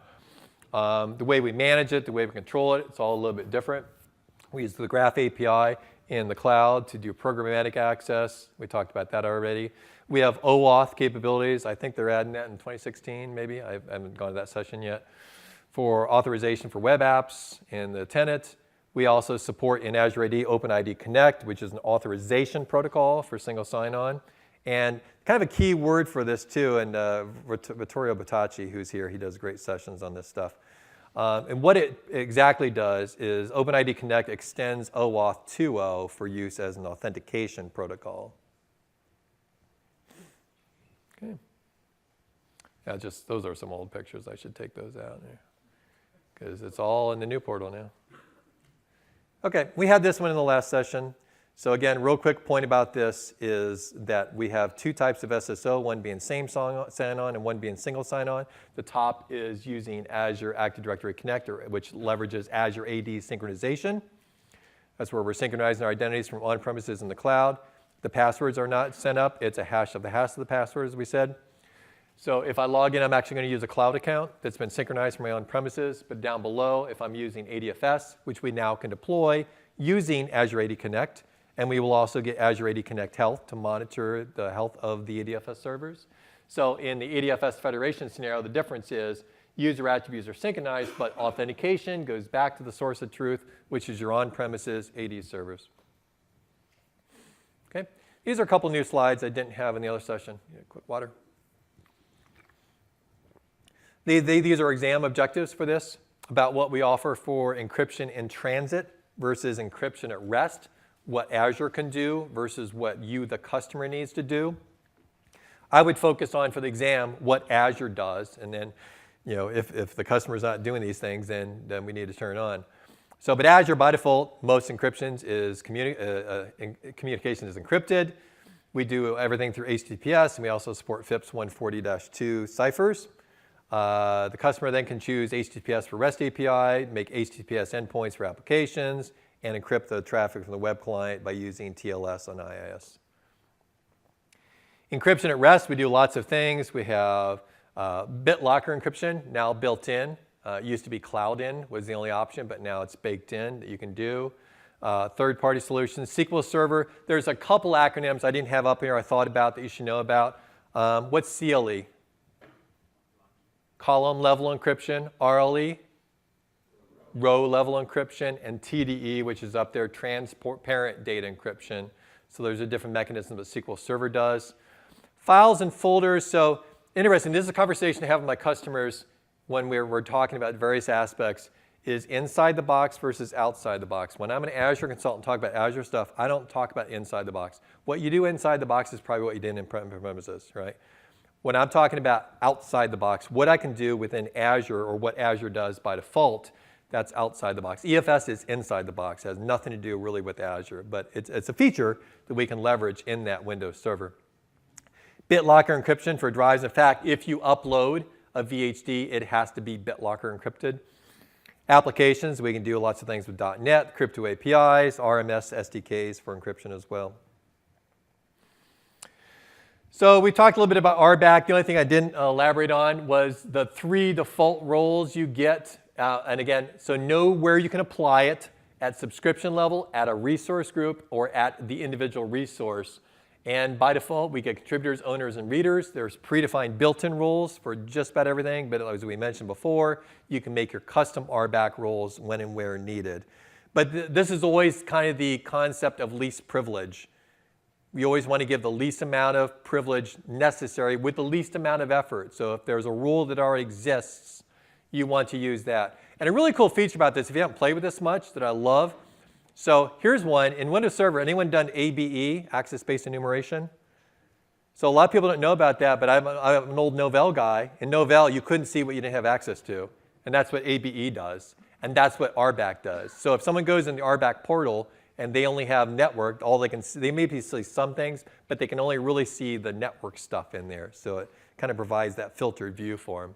The way we manage it, the way we control it, it's all a little bit different. We use the Graph API in the cloud to do programmatic access. We talked about that already. We have OAuth capabilities. I think they're adding that in 2016, maybe. I haven't gone to that session yet. For authorization for web apps in the tenant. We also support in Azure AD OpenID Connect, which is an authorization protocol for single sign-on. And kind of a key word for this too, and Vittorio Batacci, who's here, he does great sessions on this stuff. And what it exactly does is OpenID Connect extends OAuth 2.0 for use as an authentication protocol. Okay. Yeah, those are some old pictures. I should take those out because it's all in the new portal now. Okay, we had this one in the last session. So again, real quick point about this is that we have 2 types of SSO, one being same sign-on and one being single sign-on. The top is using Azure Active Directory Connector, which leverages Azure AD synchronization. That's where we're synchronizing our identities from on-premises in the cloud. The passwords are not sent up. It's a hash of the password, as we said. So if I log in, I'm actually going to use a cloud account that's been synchronized from my on-premises. But down below, if I'm using ADFS, which we now can deploy using Azure AD Connect, And we will also get Azure AD Connect Health to monitor the health of the ADFS servers. So in the ADFS federation scenario, the difference is user attributes are synchronized, but authentication goes back to the source of truth, which is your on-premises AD servers. Okay, these are a couple new slides I didn't have in the other session. Yeah, quick water. These are exam objectives for this, about what we offer for encryption in transit versus encryption at rest, what Azure can do versus what you, the customer, needs to do. I would focus on, for the exam, what Azure does, and then, if the customer's not doing these things, then we need to turn it on. So, but Azure, by default, most encryptions is communication is encrypted. We do everything through HTTPS, and we also support FIPS 140-2 ciphers. The customer then can choose HTTPS for REST API, make HTTPS endpoints for applications, and encrypt the traffic from the web client by using TLS on IIS. Encryption at rest, we do lots of things. We have BitLocker encryption, now built in. It used to be cloud in was the only option, but now it's baked in that you can do. Third-party solutions, SQL Server. There's a couple acronyms I didn't have up here I thought about that you should know about. What's CLE? Column level encryption. RLE? Row level encryption. And TDE, which is up there, transparent data encryption. So there's a different mechanism that SQL Server does. Files and folders. So interesting, this is a conversation I have with my customers when we're talking about various aspects, is inside the box versus outside the box. When I'm an Azure consultant talking about Azure stuff, I don't talk about inside the box. What you do inside the box is probably what you did in premises, right? When I'm talking about outside the box, what I can do within Azure or what Azure does by default, that's outside the box. EFS is inside the box. It has nothing to do really with Azure, but it's a feature that we can leverage in that Windows server. BitLocker encryption for drives. In fact, if you upload a VHD, it has to be BitLocker encrypted. Applications, we can do lots of things with .NET, crypto APIs, RMS SDKs for encryption as well. So we talked a little bit about RBAC. The only thing I didn't elaborate on was the 3 default roles you get. And again, so know where you can apply it at subscription level, at a resource group, or at the individual resource. And by default, we get contributors, owners, and readers. There's predefined built-in roles for just about everything. But as we mentioned before, you can make your custom RBAC roles when and where needed. But this is always kind of the concept of least privilege. We always want to give the least amount of privilege necessary with the least amount of effort. So if there's a rule that already exists, you want to use that. And a really cool feature about this, if you haven't played with this much, that I love. So here's one. In Windows Server, anyone done ABE, access-based enumeration? So a lot of people don't know about that, but I'm an old Novell guy. In Novell, you couldn't see what you didn't have access to. And that's what ABE does. And that's what RBAC does. So if someone goes in the RBAC portal and they only have networked, all they can see, they maybe see some things, but they can only really see the network stuff in there. So it kind of provides that filtered view for them.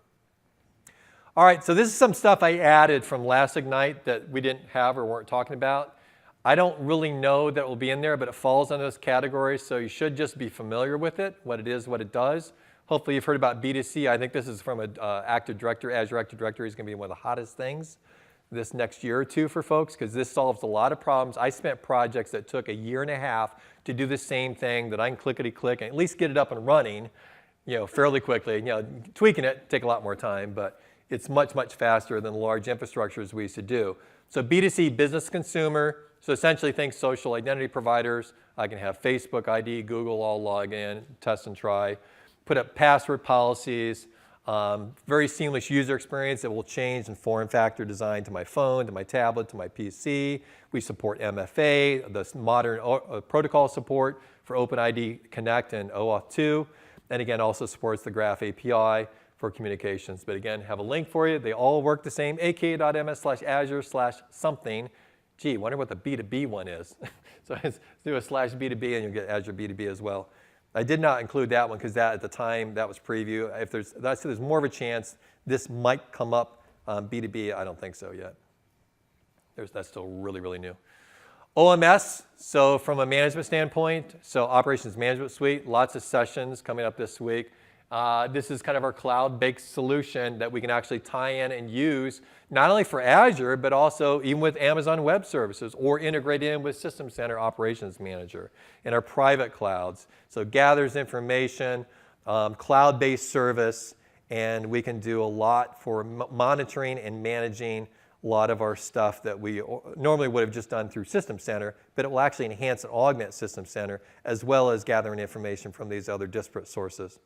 All right, so this is some stuff I added from last Ignite that we didn't have or weren't talking about. I don't really know that it will be in there, but it falls under those categories, so you should just be familiar with it, what it is, what it does. Hopefully you've heard about B2C. I think this is from an Active Directory. Azure Active Directory is going to be one of the hottest things this next year or two for folks, because this solves a lot of problems. I spent projects that took 1.5 years to do the same thing that I can clickety-click and at least get it up and running, fairly quickly. Tweaking it take a lot more time, but it's much, much faster than the large infrastructures we used to do. So B2C, business consumer. So essentially think social identity providers. I can have Facebook ID, Google all log in, test and try. Put up password policies. Very seamless user experience that will change in form factor design to my phone, to my tablet, to my PC. We support MFA, the modern protocol support for OpenID Connect and OAuth 2. And again, also supports the Graph API for communications. But again, have a link for you. They all work the same, aka.ms/azure/something. Gee, wonder what the B2B one is. So let's do a /B2B and you'll get Azure B2B as well. I did not include that one because that at the time, that was preview. If there's more of a chance this might come up on B2B, I don't think so yet. That's still really, really new. OMS, so from a management standpoint, so Operations Management Suite, lots of sessions coming up this week. This is kind of our cloud-based solution that we can actually tie in and use not only for Azure, but also even with Amazon Web Services or integrate in with System Center Operations Manager in our private clouds. So it gathers information, cloud-based service, and we can do a lot for monitoring and managing a lot of our stuff that we normally would have just done through System Center, but it will actually enhance and augment System Center as well as gathering information from these other disparate sources.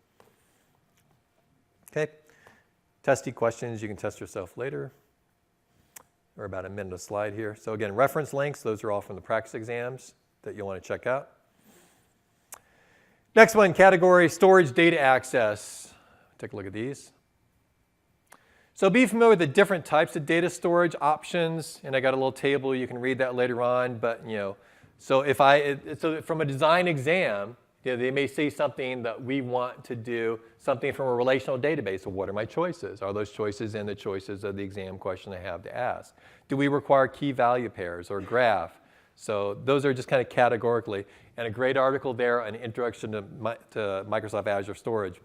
Okay, testy questions, you can test yourself later. We're about a minute a slide here. So again, reference links, those are all from the practice exams that you'll want to check out. Next one, category storage data access. Take a look at these. So be familiar with the different types of data storage options, and I got a little table, you can read that later on, but so from a design exam, they may say something that we want to do, something from a relational database. So what are my choices? Are those choices in the choices of the exam question I have to ask? Do we require key value pairs or graph? So those are just kind of categorically. And a great article there, an introduction to Microsoft Azure Storage.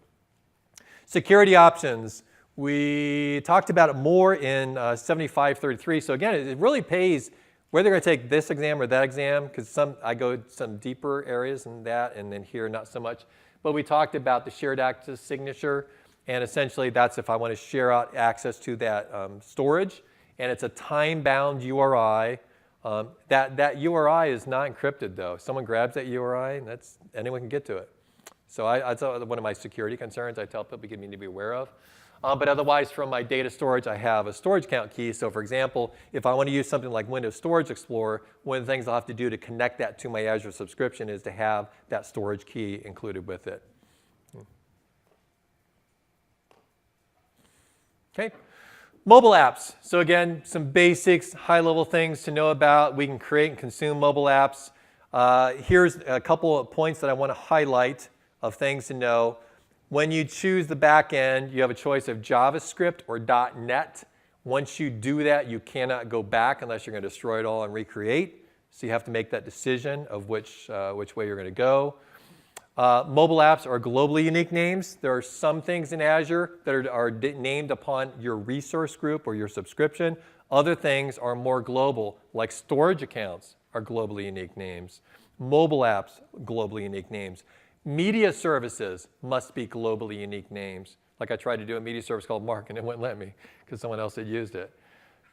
Security options. We talked about it more in 7533. So again, it really pays whether you're going to take this exam or that exam, because I go some deeper areas in that, and then here not so much. But we talked about the shared access signature, and essentially that's if I want to share out access to that storage, and it's a time-bound URI. That URI is not encrypted, though. If someone grabs that URI, and anyone can get to it. So that's one of my security concerns I tell people you need to be aware of. But otherwise, from my data storage, I have a storage count key. So for example, if I want to use something like Windows Storage Explorer, one of the things I'll have to do to connect that to my Azure subscription is to have that storage key included with it. Okay, mobile apps. So again, some basics, high-level things to know about. We can create and consume mobile apps. Here's a couple of points that I want to highlight of things to know. When you choose the back end, you have a choice of JavaScript or .NET. Once you do that, you cannot go back unless you're going to destroy it all and recreate. So you have to make that decision of which way you're going to go. Mobile apps are globally unique names. There are some things in Azure that are named upon your resource group or your subscription. Other things are more global, like storage accounts are globally unique names. Mobile apps, globally unique names. Media services must be globally unique names. Like I tried to do a media service called Mark and it wouldn't let me because someone else had used it.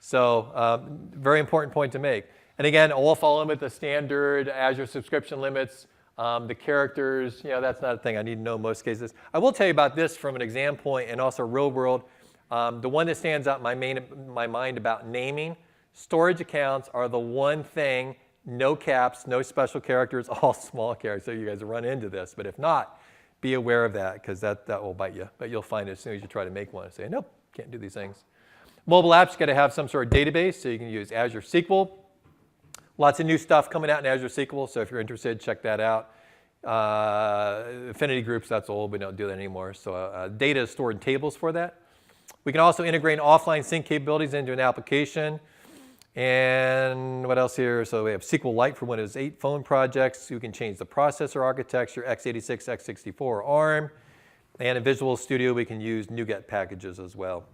So very important point to make. And again, all fall in with the standard Azure subscription limits. The characters, that's not a thing I need to know in most cases. I will tell you about this from an exam point and also real world. The one that stands out in my mind about naming, storage accounts are the one thing. No caps, no special characters, all small characters. So you guys run into this. But if not, be aware of that because that will bite you. But you'll find it as soon as you try to make one and say, nope, can't do these things. Mobile apps, got to have some sort of database. So you can use Azure SQL. Lots of new stuff coming out in Azure SQL. So if you're interested, check that out. Affinity groups, that's old. We don't do that anymore. So data is stored in tables for that. We can also integrate offline sync capabilities into an application. And what else here? So we have SQLite for Windows 8 phone projects. You can change the processor architecture, x86, x64, ARM. And in Visual Studio, we can use NuGet packages as well.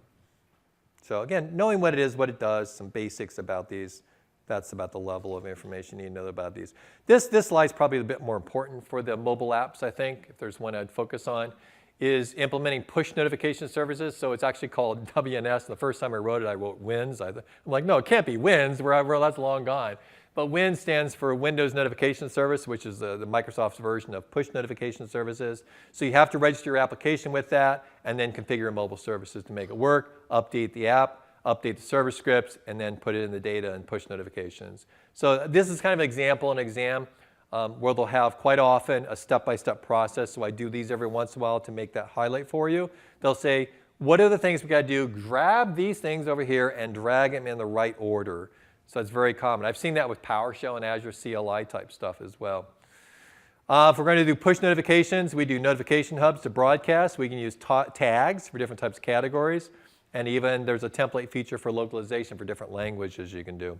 So again, knowing what it is, what it does, some basics about these, that's about the level of information you need to know about these. This slide is probably a bit more important for the mobile apps, I think, if there's one I'd focus on, is implementing push notification services. So it's actually called WNS. The first time I wrote it, I wrote WINS. I'm like, no, it can't be WINS. That's long gone. But WINS stands for Windows Notification Service, which is the Microsoft's version of push notification services. So you have to register your application with that and then configure your mobile services to make it work, update the app, update the server scripts, and then put it in the data and push notifications. So this is kind of an example in an exam. Where they'll have quite often a step-by-step process. So I do these every once in a while to make that highlight for you. They'll say, what are the things we got to do? Grab these things over here and drag them in the right order. So it's very common. I've seen that with PowerShell and Azure CLI type stuff as well. If we're going to do push notifications, we do notification hubs to broadcast. We can use tags for different types of categories. And even there's a template feature for localization for different languages you can do.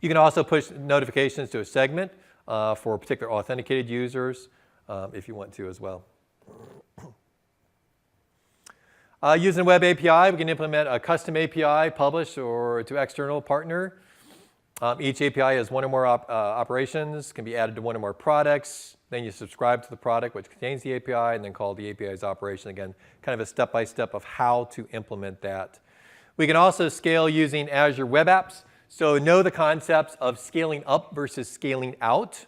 You can also push notifications to a segment. For particular authenticated users, if you want to as well. Using a web API, we can implement a custom API, publish or to external partner. Each API has one or more operations, can be added to one or more products. Then you subscribe to the product which contains the API and then call the API's operation. Again, kind of a step-by-step of how to implement that. We can also scale using Azure Web Apps. So know the concepts of scaling up versus scaling out.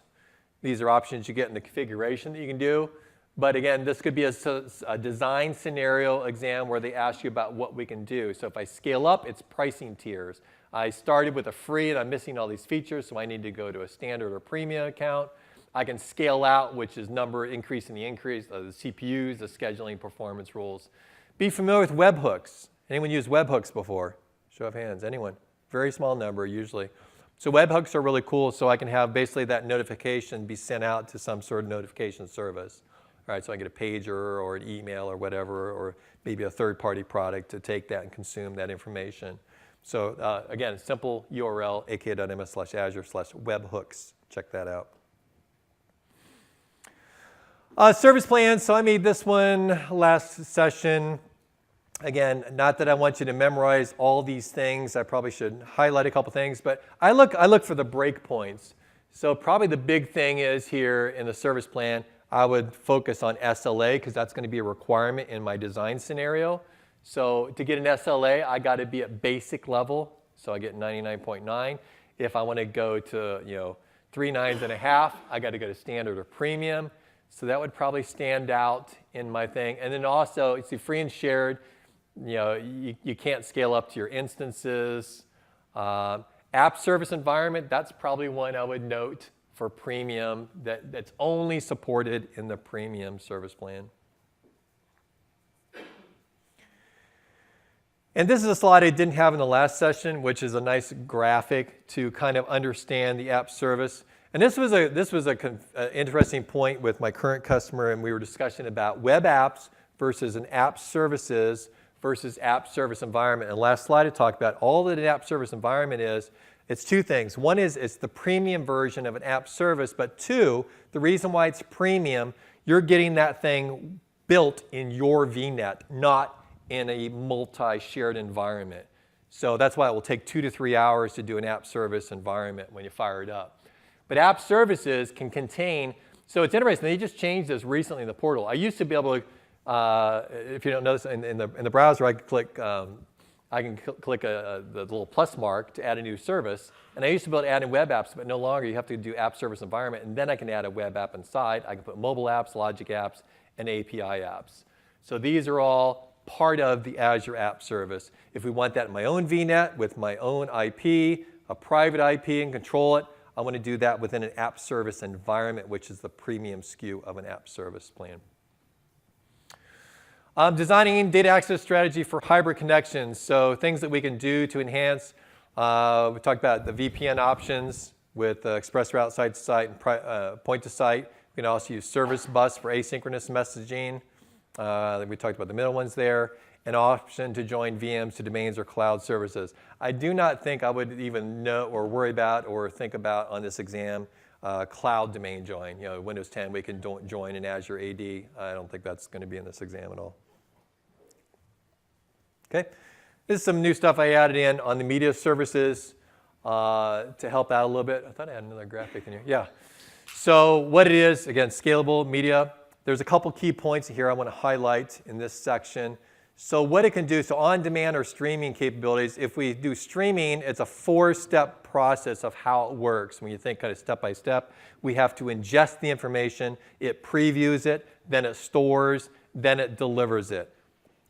These are options you get in the configuration that you can do. But again, this could be a design scenario exam where they ask you about what we can do. So if I scale up, it's pricing tiers. I started with a free and I'm missing all these features, so I need to go to a standard or premium account. I can scale out, which is increasing the CPUs, the scheduling performance rules. Be familiar with webhooks. Anyone use webhooks before? Show of hands, anyone? Very small number usually. So webhooks are really cool, so I can have basically that notification be sent out to some sort of notification service. All right, so I get a pager or an email or whatever, or maybe a third-party product to take that and consume that information. So again, simple URL, aka.ms/azure/webhooks. Check that out. Service plans, so I made this one last session. Again, not that I want you to memorize all these things. I probably should highlight a couple things, but I look for the breakpoints. So probably the big thing is here in the service plan, I would focus on SLA because that's going to be a requirement in my design scenario. So to get an SLA, I got to be at basic level, so I get 99.9. If I want to go to 3 nines and a half, I got to go to standard or premium. So that would probably stand out in my thing. And then also, you see, free and shared, you can't scale up to your instances. App service environment, that's probably one I would note for premium that's only supported in the premium service plan. And this is a slide I didn't have in the last session, which is a nice graphic to kind of understand the app service. And this was an interesting point with my current customer, and we were discussing about web apps versus an app services versus app service environment. And last slide I talked about all that an app service environment is. It's two things. One is it's the premium version of an app service, but two, the reason why it's premium, you're getting that thing built in your VNet, not in a multi-shared environment. So that's why it will take 2 to 3 hours to do an app service environment when you fire it up. But app services can contain, so it's interesting, they just changed this recently in the portal. I used to be able to, if you don't notice, in the browser, I could click the little plus mark to add a new service. And I used to be able to add in web apps, but no longer. You have to do app service environment, and then I can add a web app inside. I can put mobile apps, logic apps, and API apps. So these are all part of the Azure App Service. If we want that in my own VNet with my own IP, a private IP, and control it, I want to do that within an app service environment, which is the premium SKU of an app service plan. Designing data access strategy for hybrid connections. So things that we can do to enhance. We talked about the VPN options with express route site to site and point to site. We can also use service bus for asynchronous messaging. We talked about the middle ones there. An option to join VMs to domains or cloud services. I do not think I would even know or worry about or think about on this exam cloud domain join. Windows 10, we can join in Azure AD. I don't think that's going to be in this exam at all. Okay, this is some new stuff I added in on the media services to help out a little bit. I thought I had another graphic in here. Yeah. So what it is, again, scalable media. There's a couple key points here I want to highlight in this section. So what it can do, so on-demand or streaming capabilities, if we do streaming, it's a 4-step process of how it works. When you think kind of step by step, we have to ingest the information, it previews it, then it stores, then it delivers it.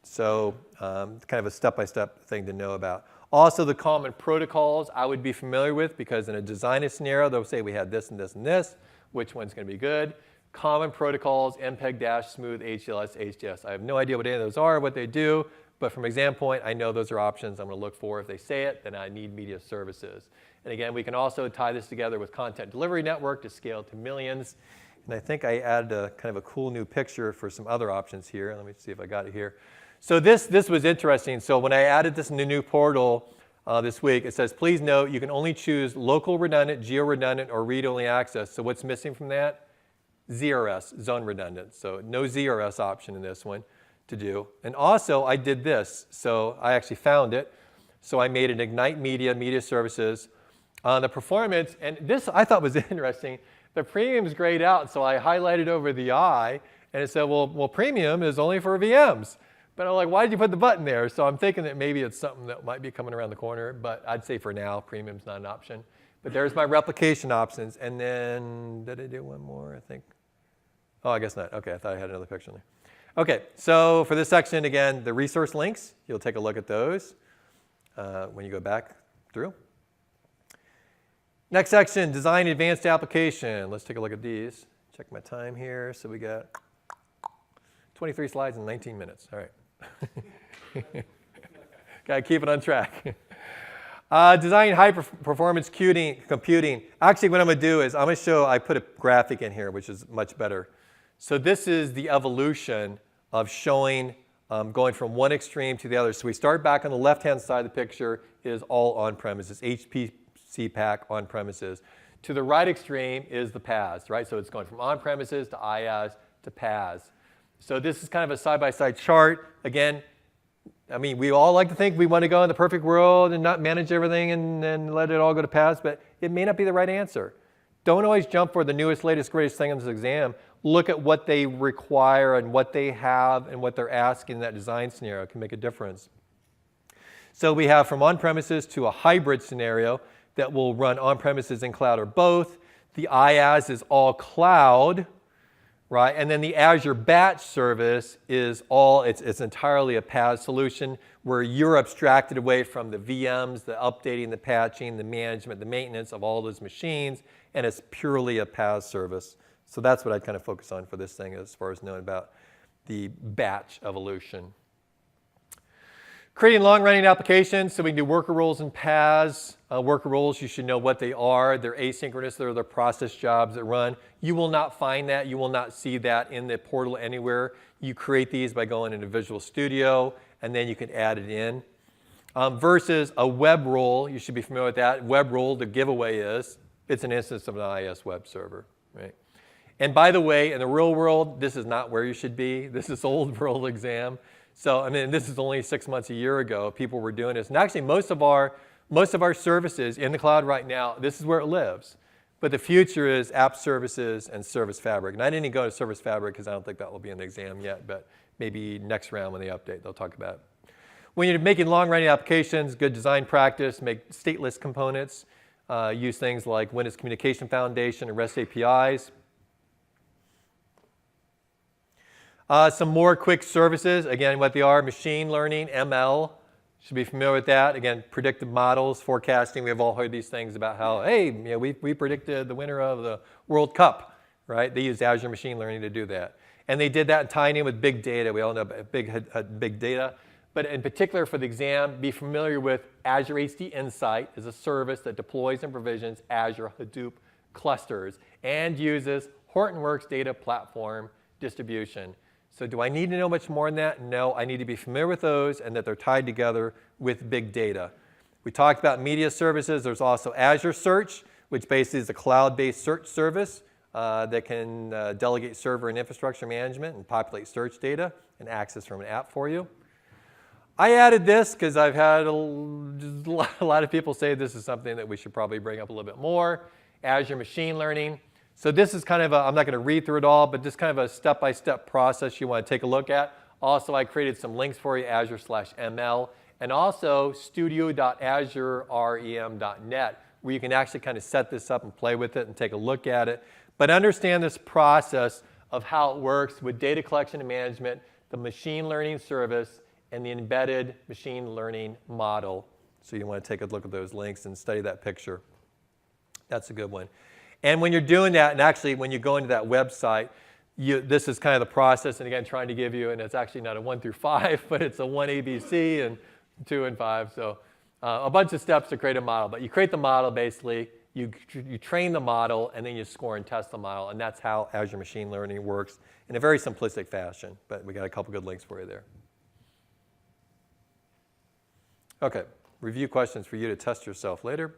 So kind of a step-by-step thing to know about. Also, the common protocols I would be familiar with, because in a design scenario, they'll say we had this and this and this. Which one's going to be good? Common protocols, MPEG-, Smooth, HTLS, HTS. I have no idea what any of those are, what they do, but from exam point, I know those are options I'm going to look for. If they say it, then I need media services. And again, we can also tie this together with content delivery network to scale to millions. And I think I added a kind of a cool new picture for some other options here. Let me see if I got it here. So this was interesting. So when I added this in the new portal this week, it says, please note, you can only choose local redundant, geo-redundant, or read-only access. So what's missing from that? ZRS, zone redundant. So no ZRS option in this one. to do. And also, I did this. So I actually found it. So I made an Ignite Media Services on the performance. And this I thought was interesting. The premium's grayed out, so I highlighted over the I, and it said, well, premium is only for VMs. But I'm like, why did you put the button there? So I'm thinking that maybe it's something that might be coming around the corner, but I'd say for now, premium's not an option. But there's my replication options. And then, did I do one more, I think? Oh, I guess not. OK, I thought I had another picture in there. OK, so for this section, again, the resource links, you'll take a look at those when you go back through. Next section, design advanced application. Let's take a look at these. Check my time here. So we got 23 slides in 19 minutes. All right. Got to keep it on track. Design high-performance computing. Actually, what I'm going to do is I'm going to show, I put a graphic in here, which is much better. So this is the evolution of showing, going from one extreme to the other. So we start back on the left-hand side of the picture is all on-premises, HPC pack on-premises. To the right extreme is the PaaS, right? So it's going from on-premises to IaaS to PaaS. So this is kind of a side-by-side chart. Again, I mean, we all like to think we want to go in the perfect world and not manage everything and let it all go to PaaS, but it may not be the right answer. Don't always jump for the newest, latest, greatest thing on this exam. Look at what they require and what they have and what they're asking in that design scenario. It can make a difference. So we have from on-premises to a hybrid scenario that will run on-premises and cloud or both. The IaaS is all cloud, right? And then the Azure Batch service is it's entirely a PaaS solution where you're abstracted away from the VMs, the updating, the patching, the management, the maintenance of all those machines, and it's purely a PaaS service. So that's what I'd kind of focus on for this thing as far as knowing about the batch evolution. Creating long-running applications, so we can do worker roles and PaaS. Worker roles, you should know what they are. They're asynchronous. They're the process jobs that run. You will not find that. You will not see that in the portal anywhere. You create these by going into Visual Studio, and then you can add it in. Versus a web role, you should be familiar with that. Web role, the giveaway is, it's an instance of an IIS web server, right? And by the way, in the real world, this is not where you should be. This is old world exam. So, I mean, this is only 6 months, a year ago, people were doing this. And actually, most of our services in the cloud right now, this is where it lives. But the future is app services and service fabric. And I didn't even go to service fabric because I don't think that will be in the exam yet, but maybe next round when they update, they'll talk about it. When you're making long-running applications, good design practice, make stateless components, use things like Windows Communication Foundation and REST APIs. Some more quick services, again, what they are, machine learning, ML, should be familiar with that. Again, predictive models, forecasting, we've all heard these things about how, hey, you know, we predicted the winner of the World Cup, right? They used Azure machine learning to do that. And they did that tying in with big data. We all know about big data. But in particular for the exam, be familiar with Azure HD Insight is a service that deploys and provisions Azure Hadoop clusters and uses Hortonworks data platform distribution. So do I need to know much more than that? No, I need to be familiar with those and that they're tied together with big data. We talked about media services. There's also Azure Search, which basically is a cloud-based search service that can delegate server and infrastructure management and populate search data and access from an app for you. I added this because I've had a lot of people say this is something that we should probably bring up a little bit more. Azure Machine Learning. So this is kind of I'm not going to read through it all, but just kind of a step-by-step process you want to take a look at. Also, I created some links for you, Azure/ML, and also studio.azurerem.net, where you can actually kind of set this up and play with it and take a look at it. But understand this process of how it works with data collection and management, the machine learning service, and the embedded machine learning model. So you want to take a look at those links and study that picture. That's a good one. And when you're doing that, and actually when you go into that website, this is kind of the process, and again, trying to give you, and it's actually not a 1 through 5, but it's a 1 ABC and 2 and 5. So a bunch of steps to create a model. But you create the model, basically, you train the model, and then you score and test the model. And that's how Azure Machine Learning works in a very simplistic fashion. But we got a couple good links for you there. OK, review questions for you to test yourself later.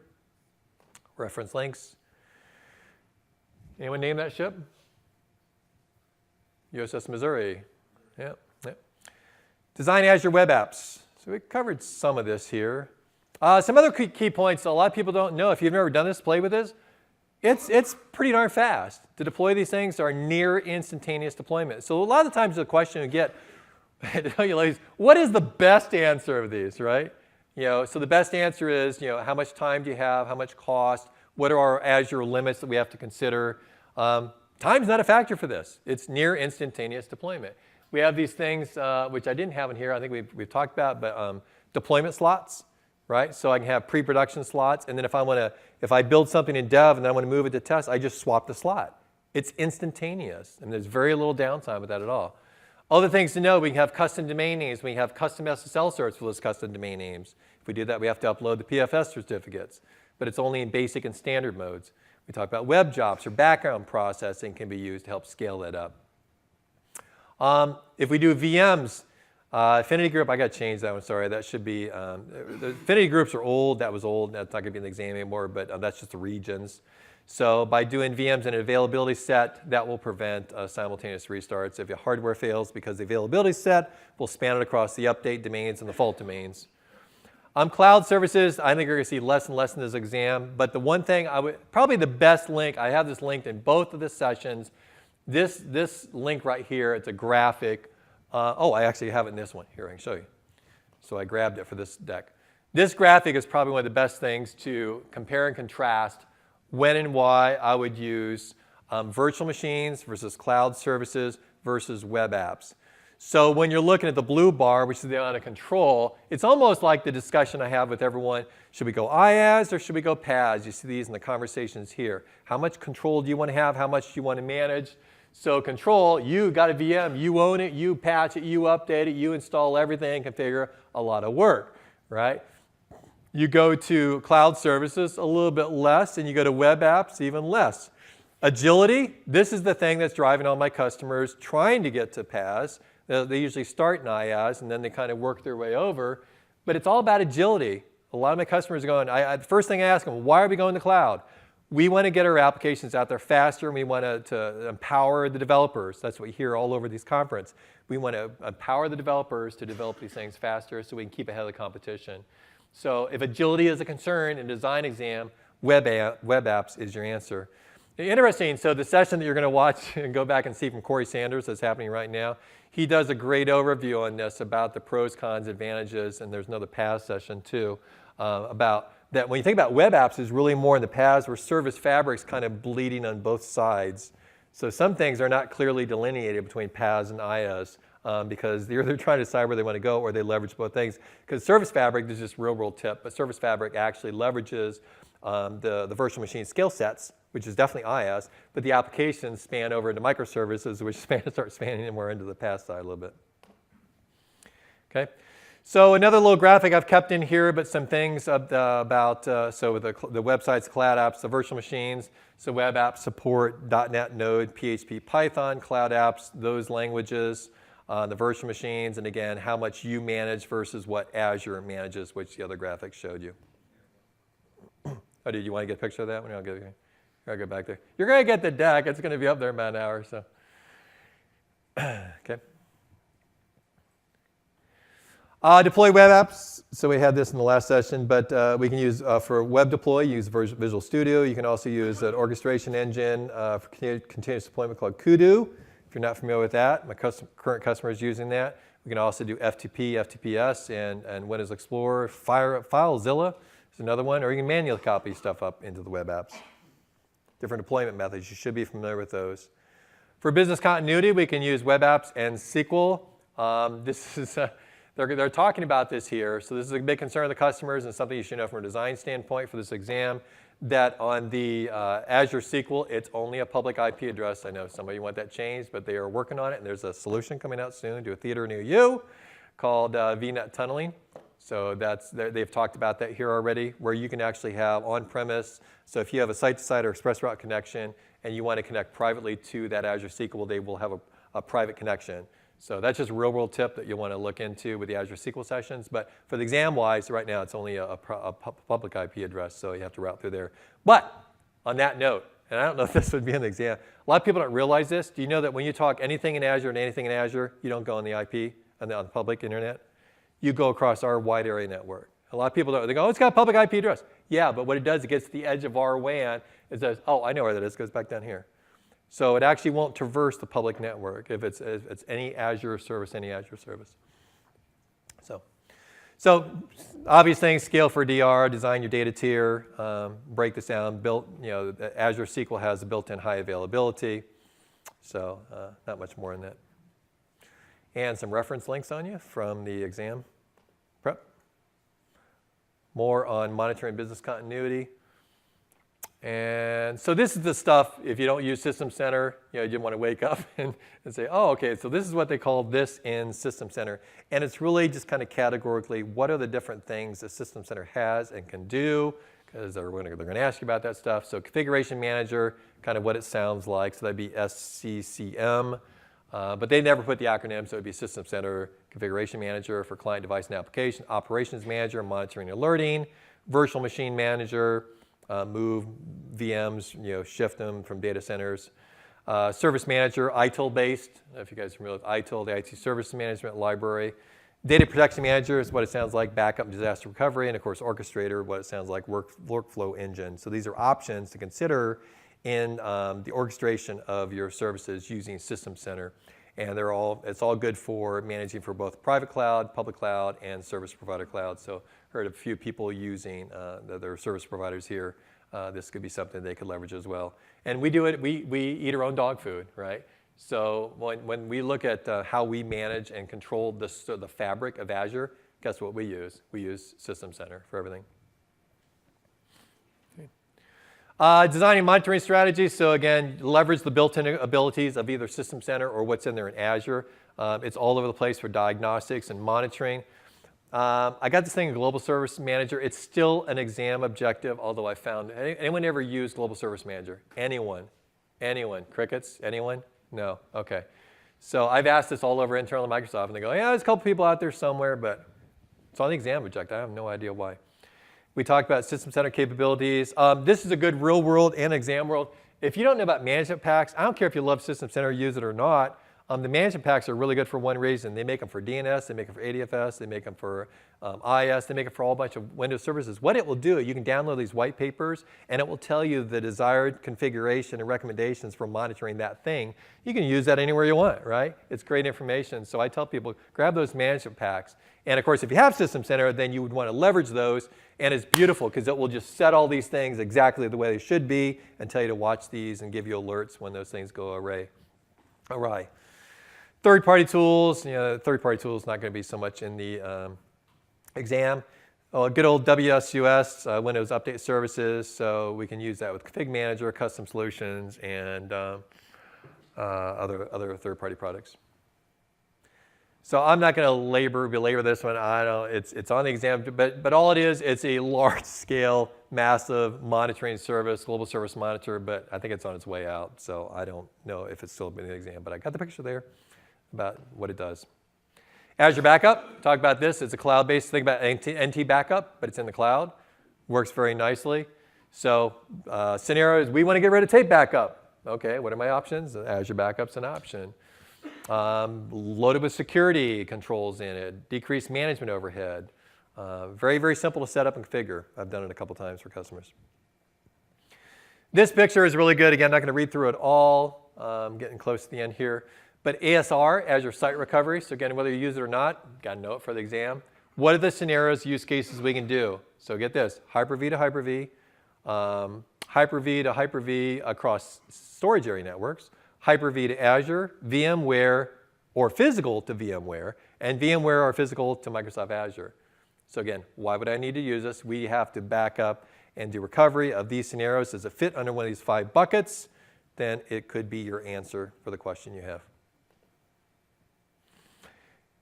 Reference links. Anyone name that ship? USS Missouri. Yeah. Design Azure web apps. So we covered some of this here. Some other key points a lot of people don't know. If you've never done this, play with this. It's pretty darn fast. To deploy these things are near instantaneous deployment. So a lot of the times the question you get, to tell you ladies, what is the best answer of these, right? So the best answer is, how much time do you have, how much cost, what are our Azure limits that we have to consider? Time's not a factor for this. It's near instantaneous deployment. We have these things, which I didn't have in here, I think we've talked about, but deployment slots, right? So I can have pre-production slots, and then if I build something in dev and then I want to move it to test, I just swap the slot. It's instantaneous, and there's very little downtime with that at all. Other things to know, we can have custom domain names. We have custom SSL certs for those custom domain names. If we do that, we have to upload the PFS certificates, but it's only in basic and standard modes. We talk about web jobs or background processing can be used to help scale that up. If we do VMs, affinity group, I got to change that one, sorry. That should be, the affinity groups are old. That was old. That's not going to be in the exam anymore, but that's just the regions. So by doing VMs in an availability set, that will prevent simultaneous restarts. If your hardware fails because the availability set will span it across the update domains and the fault domains. Cloud services, I think you're going to see less and less in this exam. But the one thing, probably the best link, I have this linked in both of the sessions. This link right here, it's a graphic. I actually have it in this one. Here, I can show you. So I grabbed it for this deck. This graphic is probably one of the best things to compare and contrast when and why I would use virtual machines versus cloud services versus web apps. So when you're looking at the blue bar, which is the amount of control, it's almost like the discussion I have with everyone. Should we go IaaS or should we go PaaS? You see these in the conversations here. How much control do you want to have? How much do you want to manage? So control, you got a VM, you own it, you patch it, you update it, you install everything, configure, a lot of work, right? You go to cloud services, a little bit less, and you go to web apps, even less. Agility, this is the thing that's driving all my customers trying to get to PaaS. They usually start in IaaS, and then they kind of work their way over. But it's all about agility. A lot of my customers are going, the first thing I ask them, why are we going to cloud? We want to get our applications out there faster, and we want to empower the developers. That's what we hear all over these conferences. We want to empower the developers to develop these things faster so we can keep ahead of the competition. So if agility is a concern in design exam, web apps is your answer. Interesting, so the session that you're going to watch and go back and see from Corey Sanders that's happening right now, he does a great overview on this about the pros, cons, advantages, and there's another PaaS session too about that. When you think about web apps, is really more in the PaaS where Service Fabric's kind of bleeding on both sides. So some things are not clearly delineated between PaaS and IaaS because they're either trying to decide where they want to go or they leverage both things. Because Service Fabric is just real world tip, but Service Fabric actually leverages the virtual machine skill sets, which is definitely IaaS, but the applications span over into microservices, which start spanning more into the PaaS side a little bit. Okay. So another little graphic I've kept in here, but some things about, so with the websites, cloud apps, the virtual machines, so web apps support .NET, Node, PHP, Python, cloud apps, those languages, the virtual machines, and again, how much you manage versus what Azure manages, which the other graphic showed you. Oh, did you want to get a picture of that one? I'll go back there. You're going to get the deck. It's going to be up there in about an hour or so. Okay. Deploy web apps. So we had this in the last session, but we can use for web deploy, use Visual Studio. You can also use an orchestration engine for continuous deployment called Kudu. If you're not familiar with that, my current customer is using that. We can also do FTP, FTPS, and Windows Explorer. FileZilla is another one, or you can manually copy stuff up into the web apps. Different deployment methods. You should be familiar with those. For business continuity, we can use web apps and SQL. This is they're talking about this here, so this is a big concern of the customers and something you should know from a design standpoint for this exam, that on the Azure SQL, it's only a public IP address. I know some of you want that changed, but they are working on it, and there's a solution coming out soon to a theater near you called VNet tunneling. So they've talked about that here already, where you can actually have on-premise. So if you have a site-to-site or express route connection and you want to connect privately to that Azure SQL, they will have a private connection. So that's just a real-world tip that you'll want to look into with the Azure SQL sessions. But for the exam-wise, right now it's only a public IP address, so you have to route through there. But on that note, and I don't know if this would be in the exam, a lot of people don't realize this. Do you know that when you talk anything in Azure and anything in Azure, you don't go on the IP on the public internet, you go across our wide area network. A lot of people don't. They go, oh, it's got a public IP address. Yeah, but what it does, it gets to the edge of our WAN. It says, oh, I know where that is. It goes back down here. So it actually won't traverse the public network if it's any Azure service, any Azure service. So obvious things, scale for DR, design your data tier, break this down. Azure SQL has a built-in high availability. So not much more in that. And some reference links on you from the exam prep. More on monitoring business continuity. And so this is the stuff, if you don't use System Center, you didn't want to wake up and say, oh, okay, so this is what they call this in System Center. And it's really just kind of categorically, what are the different things that System Center has and can do? Because they're going to ask you about that stuff. So Configuration Manager, kind of what it sounds like. So that'd be SCCM. But they never put the acronym, so it'd be System Center Configuration Manager for Client Device and Application, Operations Manager, Monitoring and Alerting, Virtual Machine Manager, move VMs, shift them from data centers. Service Manager, ITIL-based. I don't know if you guys are familiar with ITIL, the IT Service Management Library. Data Protection Manager is what it sounds like, backup and disaster recovery. And of course, Orchestrator, what it sounds like, workflow engine. So these are options to consider in the orchestration of your services using System Center. And it's all good for managing for both private cloud, public cloud, and service provider cloud. So heard a few people using their service providers here. This could be something they could leverage as well. And we do it, we eat our own dog food, right? So when we look at how we manage and control the fabric of Azure, guess what we use? We use System Center for everything. Designing monitoring strategies. So again, leverage the built-in abilities of either System Center or what's in there in Azure. It's all over the place for diagnostics and monitoring. I got this thing in Global Service Manager. It's still an exam objective, although I found, anyone ever used Global Service Manager? Anyone? Anyone? Crickets? Anyone? No? Okay. So I've asked this all over internal Microsoft, and they go, yeah, there's a couple people out there somewhere, but it's on the exam objective. I have no idea why. We talked about System Center capabilities. This is a good real world and exam world. If you don't know about management packs, I don't care if you love System Center, use it or not. The management packs are really good for one reason. They make them for DNS, they make them for ADFS, they make them for IS, they make it for a whole bunch of Windows services. What it will do, you can download these white papers, and it will tell you the desired configuration and recommendations for monitoring that thing. You can use that anywhere you want, right? It's great information. So I tell people, grab those management packs. And of course, if you have System Center, then you would want to leverage those. And it's beautiful because it will just set all these things exactly the way they should be and tell you to watch these and give you alerts when those things go awry. Third-party tools. Third-party tools not going to be so much in the exam. Oh, good old WSUS, Windows Update Services. So we can use that with Config Manager, custom solutions, and other third-party products. So I'm not going to belabor this one. It's on the exam, but all it is, it's a large-scale, massive monitoring service, global service monitor, but I think it's on its way out. So I don't know if it's still in the exam, but I got the picture there about what it does. Azure Backup, talk about this. It's a cloud-based, think about NT Backup, but it's in the cloud. Works very nicely. So scenario is we want to get rid of tape backup. Okay, what are my options? Azure Backup's an option. Loaded with security controls in it, decreased management overhead. Very, very simple to set up and configure. I've done it a couple times for customers. This picture is really good. Again, I'm not going to read through it all. I'm getting close to the end here. But ASR, Azure Site Recovery. So again, whether you use it or not, got to know it for the exam. What are the scenarios, use cases we can do? So get this, Hyper-V to Hyper-V, Hyper-V to Hyper-V across storage area networks, Hyper-V to Azure, VMware or physical to VMware, and VMware or physical to Microsoft Azure. So again, why would I need to use this? We have to back up and do recovery of these scenarios. Does it fit under one of these 5 buckets? Then it could be your answer for the question you have.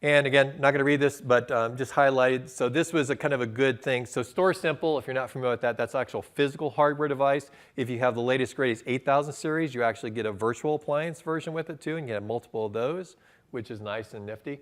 And again, not going to read this, but just highlighted. So this was a kind of a good thing. So Store Simple, if you're not familiar with that, that's actual physical hardware device. If you have the latest greatest 8000 series, you actually get a virtual appliance version with it too, and you have multiple of those, which is nice and nifty.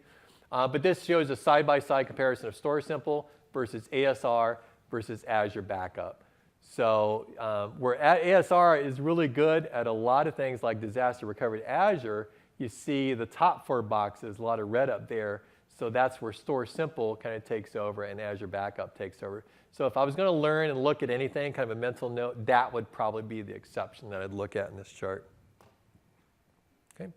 But this shows a side-by-side comparison of Store Simple versus ASR versus Azure Backup. So where ASR is really good at a lot of things like disaster recovery to Azure, you see the top 4 boxes, a lot of red up there. So that's where Store Simple kind of takes over and Azure Backup takes over. So if I was going to learn and look at anything, kind of a mental note, that would probably be the exception that I'd look at in this chart. Okay.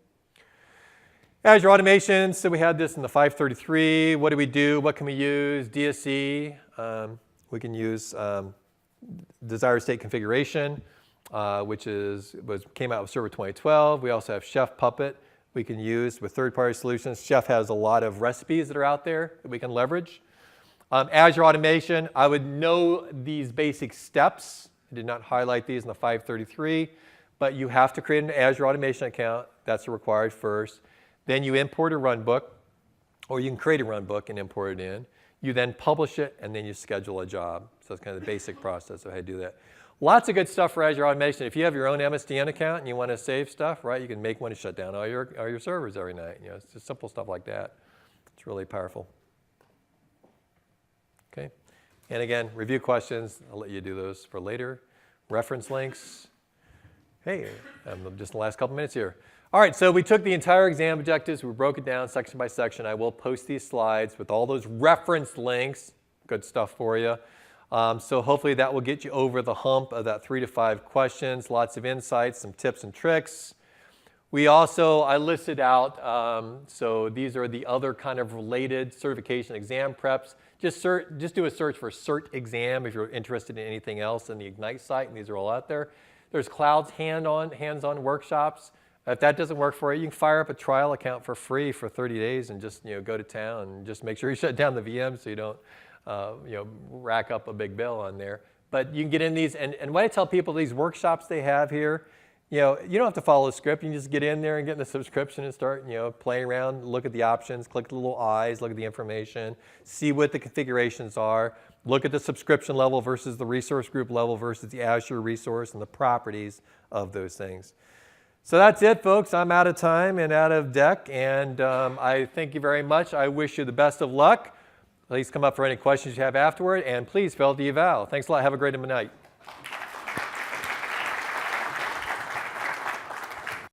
Azure Automation, so we had this in the 533. What do we do? What can we use? DSE. We can use desired state configuration, which came out with Server 2012. We also have Chef Puppet we can use with third-party solutions. Chef has a lot of recipes that are out there that we can leverage. Azure Automation, I would know these basic steps. I did not highlight these in the 533, but you have to create an Azure Automation account. That's required first. Then you import a runbook, or you can create a runbook and import it in. You then publish it, and then you schedule a job. So that's kind of the basic process of how to do that. Lots of good stuff for Azure Automation. If you have your own MSDN account and you want to save stuff, right, you can make one to shut down all your servers every night. You know, it's just simple stuff like that. It's really powerful. Okay. And again, review questions. I'll let you do those for later. Reference links. Hey, just the last couple minutes here. All right, so we took the entire exam objectives. We broke it down section by section. I will post these slides with all those reference links. Good stuff for you. So hopefully that will get you over the hump of that 3 to 5 questions, lots of insights, some tips and tricks. I listed out, so these are the other kind of related certification exam preps. Just do a search for Cert exam if you're interested in anything else in the Ignite site, and these are all out there. There's Cloud's hands-on workshops. If that doesn't work for you, you can fire up a trial account for free for 30 days and just go to town and just make sure you shut down the VM so you don't rack up a big bill on there. But you can get in these, and what I tell people, these workshops they have here, you don't have to follow a script. You can just get in there and get in the subscription and start playing around, look at the options, click the little eyes, look at the information, see what the configurations are, look at the subscription level versus the resource group level versus the Azure resource and the properties of those things. So that's it, folks. I'm out of time and out of deck, and I thank you very much. I wish you the best of luck. Please come up for any questions you have afterward, and please fill out the eval. Thanks a lot. Have a great night.